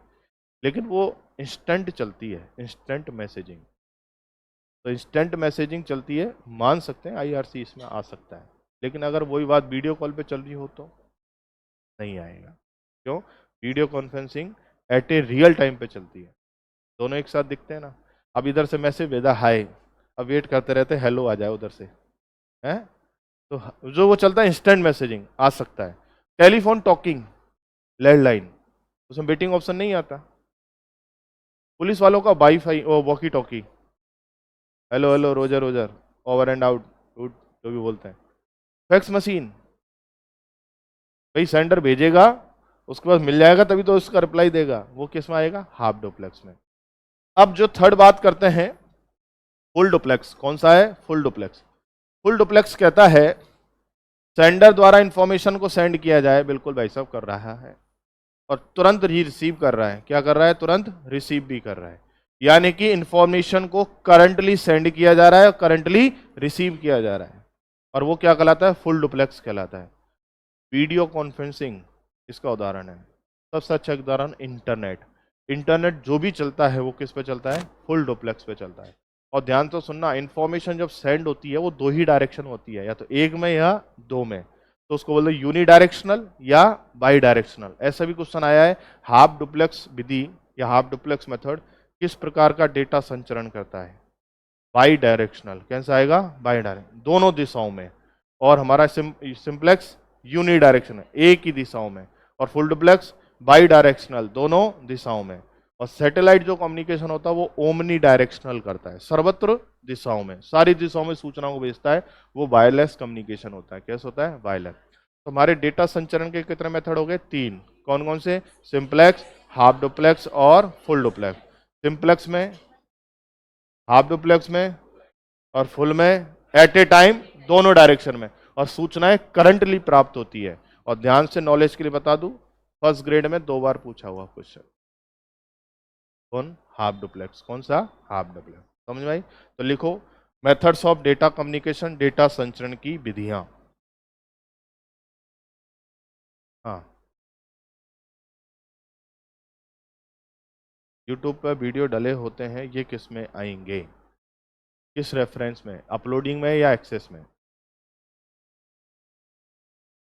लेकिन वो इंस्टेंट चलती है, इंस्टेंट मैसेजिंग। तो इंस्टेंट मैसेजिंग चलती है, मान सकते हैं आईआरसी इसमें आ सकता है। लेकिन अगर वही बात वीडियो कॉल पे चल रही हो तो नहीं आएगा। क्यों? Video conferencing at a real time पे चलती है, दोनों एक साथ दिखते हैं ना। अब इधर से मैसेज भेजा हाय, अब वेट करते रहते हेलो आ जाए उधर से, हैं? तो जो वो चलता है इंस्टेंट मैसेजिंग आ सकता है। टेलीफोन टॉकिंग, लैंडलाइन, उसमें वेटिंग ऑप्शन नहीं आता। पुलिस वालों का wifi, oh walkie talkie, hello hello roger roger, over and out, जो भी बोलते हैं। फैक्स मशीन, भाई सेंडर भेजेगा, उसके बाद मिल जाएगा तभी तो उसका रिप्लाई देगा, वो किस में आएगा? हाफ डुप्लेक्स में। अब जो थर्ड बात करते हैं, फुल डुप्लेक्स। कौन सा है? Full duplex. फुल डुप्लेक्स कहता है सेंडर द्वारा इंफॉर्मेशन को सेंड किया जाए, बिल्कुल भाई साहब कर रहा है, और तुरंत ही रिसीव कर रहा है। क्या कर रहा है? तुरंत रिसीव भी कर रहा है। यानी कि इंफॉर्मेशन को करंटली सेंड किया जा रहा है और करंटली रिसीव किया जा रहा है, और वो क्या कहलाता है? फुल डुप्लेक्स कहलाता है। वीडियो कॉन्फ्रेंसिंग इसका उदाहरण है। सबसे अच्छा उदाहरण इंटरनेट। इंटरनेट जो भी चलता है वो किस पे चलता है? फुल डुप्लेक्स पे चलता है। और ध्यान तो सुनना, इंफॉर्मेशन जब सेंड होती है वो दो ही डायरेक्शन होती है, या तो एक में या दो में, तो उसको बोलते हैं यूनी डायरेक्शनल या बाई डायरेक्शनल। ऐसा भी क्वेश्चन आया है, हाफ डुप्लेक्स विधि या हाफ डुप्लेक्स मेथड किस प्रकार का डेटा संचरण करता है? By directional. कैसा आएगा? बाई डायरेक्शनल, दोनों दिशाओं में। और हमारा सिंप्लेक्स यूनी डायरेक्शन है, एक ही दिशाओं में। और फुल डुप्लेक्स बाई डायरेक्शनल, दोनों दिशाओं में। और सैटेलाइट जो कम्युनिकेशन होता है वो ओमनी डायरेक्शनल करता है, सर्वत्र दिशाओं में, सारी दिशाओं में सूचनाओं को भेजता है, वो वायरलेस कम्युनिकेशन होता है। कैसे होता है? वायरलेस। तो हमारे डेटा संचरण के कितने मेथड हो गए? 3। कौन कौन से? सिंप्लेक्स, हाफ डुप्लेक्स और फुल डुप्लेक्स। सिंप्लेक्स में, हाफ डुप्लेक्स में और फुल में एट ए टाइम दोनों डायरेक्शन में, और सूचनाएं करंटली प्राप्त होती है। और ध्यान से नॉलेज के लिए बता दूं, फर्स्ट ग्रेड में 2 बार पूछा हुआ क्वेश्चन। कौन? Half duplex. कौन सा? Half duplex. समझ में आई? तो लिखो, methods of data communication, data संचरण की विधियां। हाँ, यूट्यूब पर वीडियो डले होते हैं, ये किस में आएंगे, किस रेफरेंस में, अपलोडिंग में या एक्सेस में?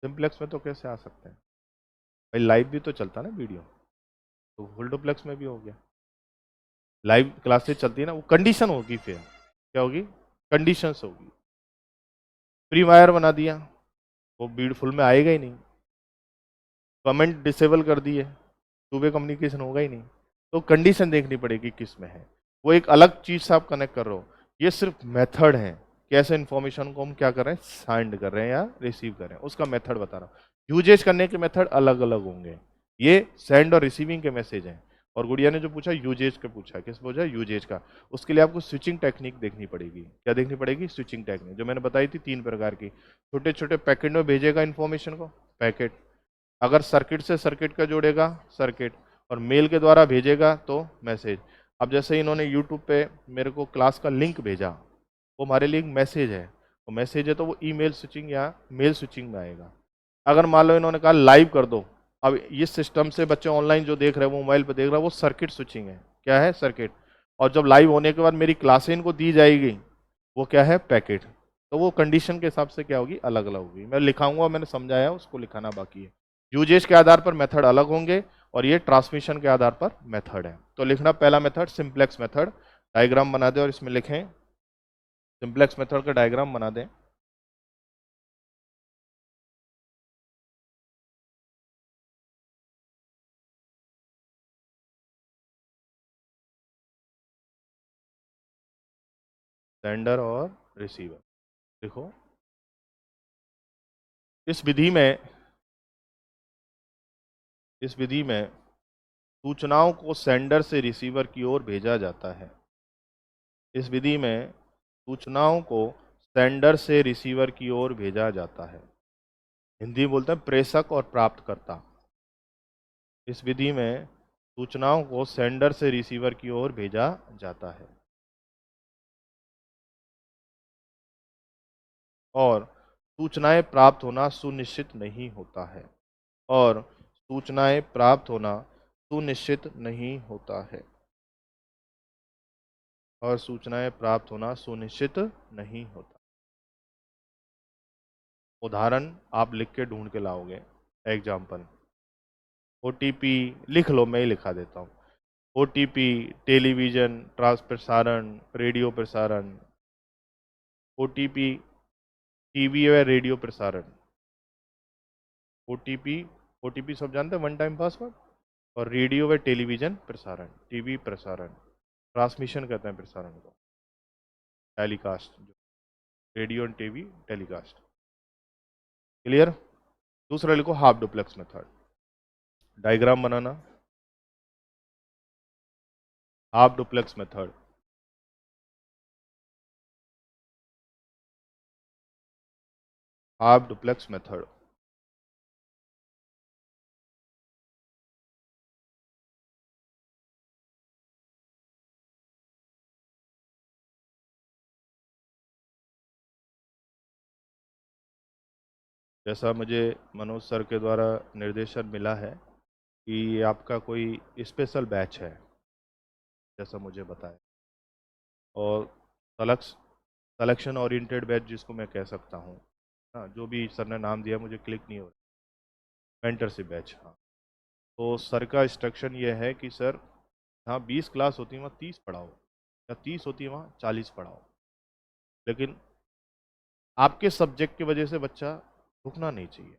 सिंप्लेक्स में तो कैसे आ सकते हैं भाई, लाइव भी तो चलता है ना वीडियो, तो फुल डुप्लेक्स में भी हो गया। लाइव क्लासेस चलती है ना, वो कंडीशन होगी, फिर क्या होगी, कंडीशंस होगी। फ्री वायर बना दिया, वो फुल में आएगा ही नहीं। कमेंट डिसेबल कर दिए, टू वे कम्युनिकेशन होगा ही नहीं। तो कंडीशन देखनी पड़ेगी किस में है, वो एक अलग चीज से आप कनेक्ट कर रहे हो। ये सिर्फ मेथड है, कैसे इन्फॉर्मेशन को हम क्या कर रहे हैं, सेंड कर रहे हैं या रिसीव कर रहे हैं, उसका मेथड बता रहा हूँ। यूजेज करने के मेथड अलग अलग होंगे। ये सेंड और रिसीविंग के मैसेज हैं। और गुड़िया ने जो पूछा यूजेज का पूछा, किस पूछा, यूजेज का। उसके लिए आपको स्विचिंग टेक्निक देखनी पड़ेगी। क्या देखनी पड़ेगी, स्विचिंग टेक्निक, जो मैंने बताई थी 3 प्रकार की। छोटे छोटे पैकेट में भेजेगा इन्फॉर्मेशन को, पैकेट। अगर सर्किट से सर्किट का जोड़ेगा, सर्किट। और मेल के द्वारा भेजेगा तो मैसेज। अब जैसे इन्होंने यूट्यूब पे मेरे को क्लास का लिंक भेजा, वो हमारे लिए एक मैसेज है। वो मैसेज है तो वो ईमेल स्विचिंग या मेल स्विचिंग में आएगा। अगर मान लो इन्होंने कहा लाइव कर दो, अब इस सिस्टम से बच्चे ऑनलाइन जो देख रहे हैं, वो मोबाइल पे देख रहे हैं, वो सर्किट स्विचिंग है। क्या है, सर्किट। और जब लाइव होने के बाद मेरी क्लासें इनको दी जाएगी, वो क्या है, पैकेट। तो वो कंडीशन के हिसाब से क्या होगी, अलग अलग होगी। मैं लिखाऊंगा, मैंने समझाया, उसको लिखाना बाकी है। यूजेज के आधार पर मेथड अलग होंगे, और ये ट्रांसमिशन के आधार पर मेथड है। तो लिखना, पहला मेथड सिंप्लेक्स मेथड, डायग्राम बना दे और इसमें लिखें, सिंप्लेक्स मेथड का डायग्राम बना दें। सेंडर और रिसीवर। देखो, इस विधि में इस विधि में सूचनाओं को सेंडर से रिसीवर की ओर भेजा जाता है। इस विधि में सूचनाओं को सेंडर से रिसीवर की ओर भेजा जाता है। हिंदी में बोलते हैं प्रेषक और प्राप्तकर्ता। इस विधि में सूचनाओं को सेंडर से रिसीवर की ओर भेजा जाता है, और सूचनाएं प्राप्त होना सुनिश्चित नहीं होता है। और सूचनाएं प्राप्त होना सुनिश्चित नहीं होता है। और सूचनाएं प्राप्त होना सुनिश्चित नहीं होता। उदाहरण आप लिख के ढूंढ के लाओगे। एग्जाम्पल, ओटीपी लिख लो, मैं ही लिखा देता हूँ। ओटीपी, टेलीविजन ट्रांस प्रसारण, रेडियो प्रसारण। ओटीपी, टीवी व रेडियो प्रसारण। ओटीपी, ओटीपी सब जानते हैं, वन टाइम पासवर्ड। और रेडियो व टेलीविजन प्रसारण, टीवी प्रसारण, ट्रांसमिशन कहते हैं प्रसारण को, telecast, radio and TV telecast. Clear. दूसरा लिखो, हाफ डुप्लेक्स मेथड। डायग्राम बनाना, half duplex method. Half duplex method. जैसा मुझे मनोज सर के द्वारा निर्देशन मिला है कि आपका कोई स्पेशल बैच है, जैसा मुझे बताया, और सलेक्शन ओरिएंटेड बैच जिसको मैं कह सकता हूँ। हाँ, जो भी सर ने नाम दिया मुझे क्लिक नहीं हो रहा। मेंटरशिप बैच, हाँ। तो सर का इंस्ट्रक्शन ये है कि सर, हाँ 20 क्लास होती है वहाँ 30 पढ़ाओ, या 30 होती है वहाँ 40 पढ़ाओ, लेकिन आपके सब्जेक्ट की वजह से बच्चा रुकना नहीं चाहिए।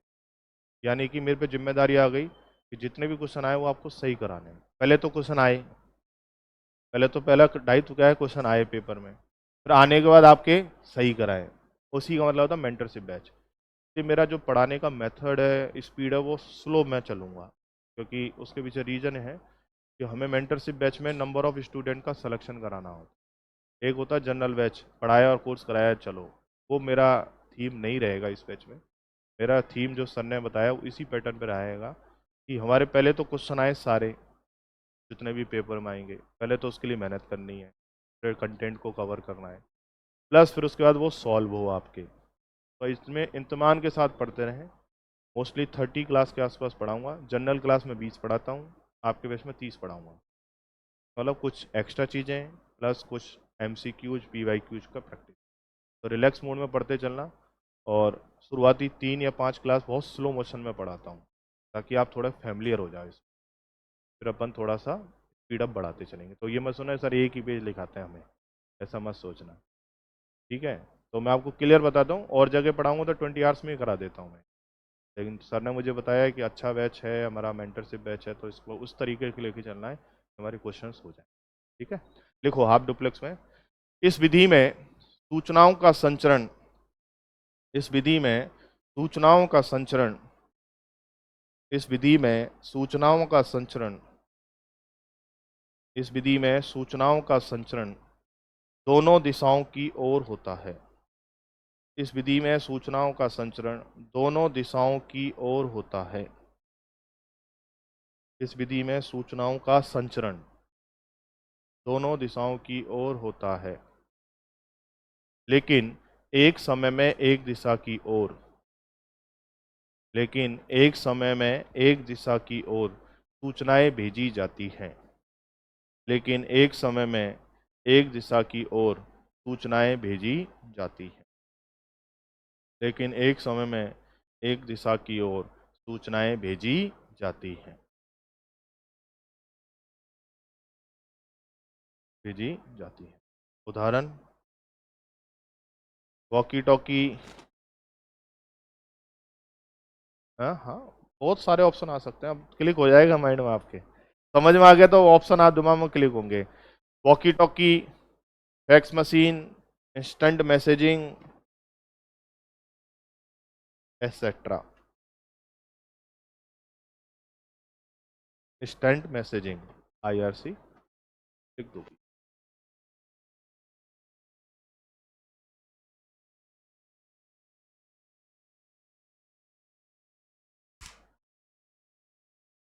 यानी कि मेरे पे जिम्मेदारी आ गई कि जितने भी क्वेश्चन आए वो आपको सही कराने हैं। पहले तो क्वेश्चन आए, पहले तो पहला दायित्व क्या है, क्वेश्चन आए पेपर में, फिर आने के बाद आपके सही कराएं। उसी का मतलब होता है मेंटरशिप बैच। ये मेरा जो पढ़ाने का मेथड है, स्पीड है, वो स्लो मैं चलूँगा, क्योंकि उसके पीछे रीज़न है कि हमें मेंटरशिप बैच में नंबर ऑफ़ स्टूडेंट का सिलेक्शन कराना होता है। एक होता है जनरल बैच, पढ़ाया और कोर्स कराया चलो, वो मेरा थीम नहीं रहेगा इस बैच में। मेरा थीम जो सर ने बताया वो इसी पैटर्न पर रहेगा कि हमारे पहले तो क्वेश्चन आए सारे, जितने भी पेपर में आएंगे, पहले तो उसके लिए मेहनत करनी है, फिर कंटेंट को कवर करना है, प्लस फिर उसके बाद वो सॉल्व हो आपके। तो इसमें इत्मीनान के साथ पढ़ते रहें। मोस्टली 30 क्लास के आसपास पढ़ाऊँगा। जनरल क्लास में 20 पढ़ाता हूँ, आपके बैच में 30 पढ़ाऊँगा। मतलब कुछ एक्स्ट्रा चीज़ें प्लस कुछ MCQs PYQs का प्रैक्टिस। तो रिलैक्स मोड में पढ़ते चलना, और शुरुआती 3 या 5 क्लास बहुत स्लो मोशन में पढ़ाता हूँ ताकि आप थोड़ा फैमिलियर हो जाओ इसमें। फिर अपन थोड़ा सा स्पीड अप बढ़ाते चलेंगे। तो ये मत सुना सर एक ही पेज लिखाते हैं हमें, ऐसा मत सोचना, ठीक है। तो मैं आपको क्लियर बताता हूँ, और जगह पढ़ाऊँगा तो 20 आवर्स में ही करा देता हूँ मैं, लेकिन सर ने मुझे बताया है कि अच्छा बैच है हमारा, मेंटरशिप बैच है, तो इसको उस तरीके के लेके चलना है हमारे क्वेश्चंस हो जाए, ठीक है। लिखो हाफ डुप्लेक्स में, इस विधि में सूचनाओं का संचरण, इस विधि में सूचनाओं का संचरण, इस विधि में सूचनाओं का संचरण, इस विधि में सूचनाओं का संचरण दोनों दिशाओं की ओर होता है। इस विधि में सूचनाओं का संचरण दोनों दिशाओं की ओर होता है। इस विधि में सूचनाओं का संचरण दोनों दिशाओं की ओर होता है, लेकिन एक समय में एक दिशा की ओर, लेकिन एक समय में एक दिशा की ओर सूचनाएं भेजी जाती हैं, लेकिन एक समय में एक दिशा की ओर सूचनाएं भेजी जाती हैं, लेकिन एक समय में एक दिशा की ओर सूचनाएं भेजी जाती हैं, भेजी जाती हैं। उदाहरण, वॉकी टॉकी, हाँ हाँ, बहुत सारे ऑप्शन आ सकते हैं, अब क्लिक हो जाएगा माइंड में आपके, समझ में आ गया तो ऑप्शन आप दिमाग में क्लिक होंगे। Walkie talkie, fax machine, instant messaging, etcetera. Instant messaging, IRC लिख दो।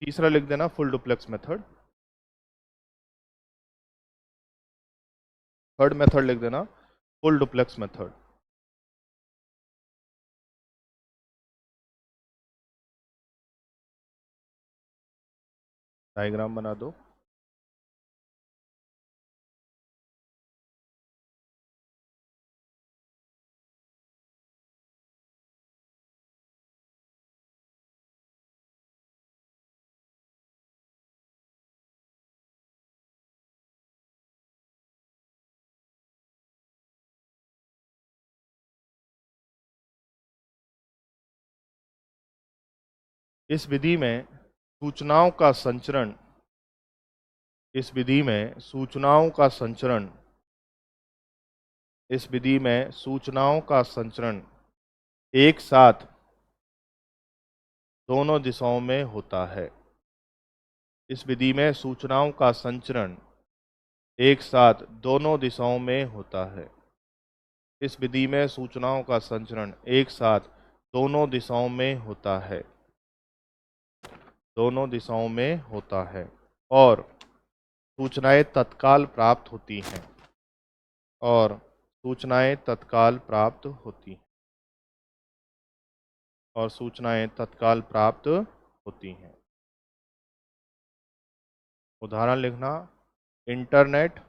तीसरा लिख देना full duplex method. Third method लिख देना फुल डुप्लेक्स मेथड। डायग्राम बना दो। इस विधि में सूचनाओं का संचरण, इस विधि में सूचनाओं का संचरण, इस विधि में सूचनाओं का संचरण एक साथ दोनों दिशाओं में होता है। इस विधि में सूचनाओं का संचरण एक साथ दोनों दिशाओं में होता है। इस विधि में सूचनाओं का संचरण एक साथ दोनों दिशाओं में होता है, दोनों दिशाओं में होता है, और सूचनाएं तत्काल प्राप्त होती हैं, और सूचनाएं तत्काल प्राप्त होती हैं, और सूचनाएं तत्काल प्राप्त होती हैं। उदाहरण लिखना, इंटरनेट,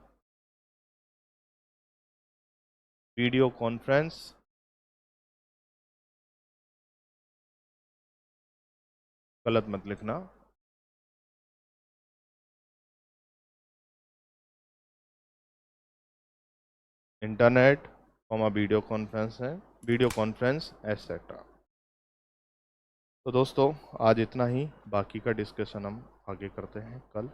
वीडियो कॉन्फ्रेंस, गलत मत लिखना, इंटरनेट वीडियो कॉन्फ्रेंस है, वीडियो कॉन्फ्रेंस एटसेट्रा। तो दोस्तों आज इतना ही, बाकी का डिस्कशन हम आगे करते हैं कल।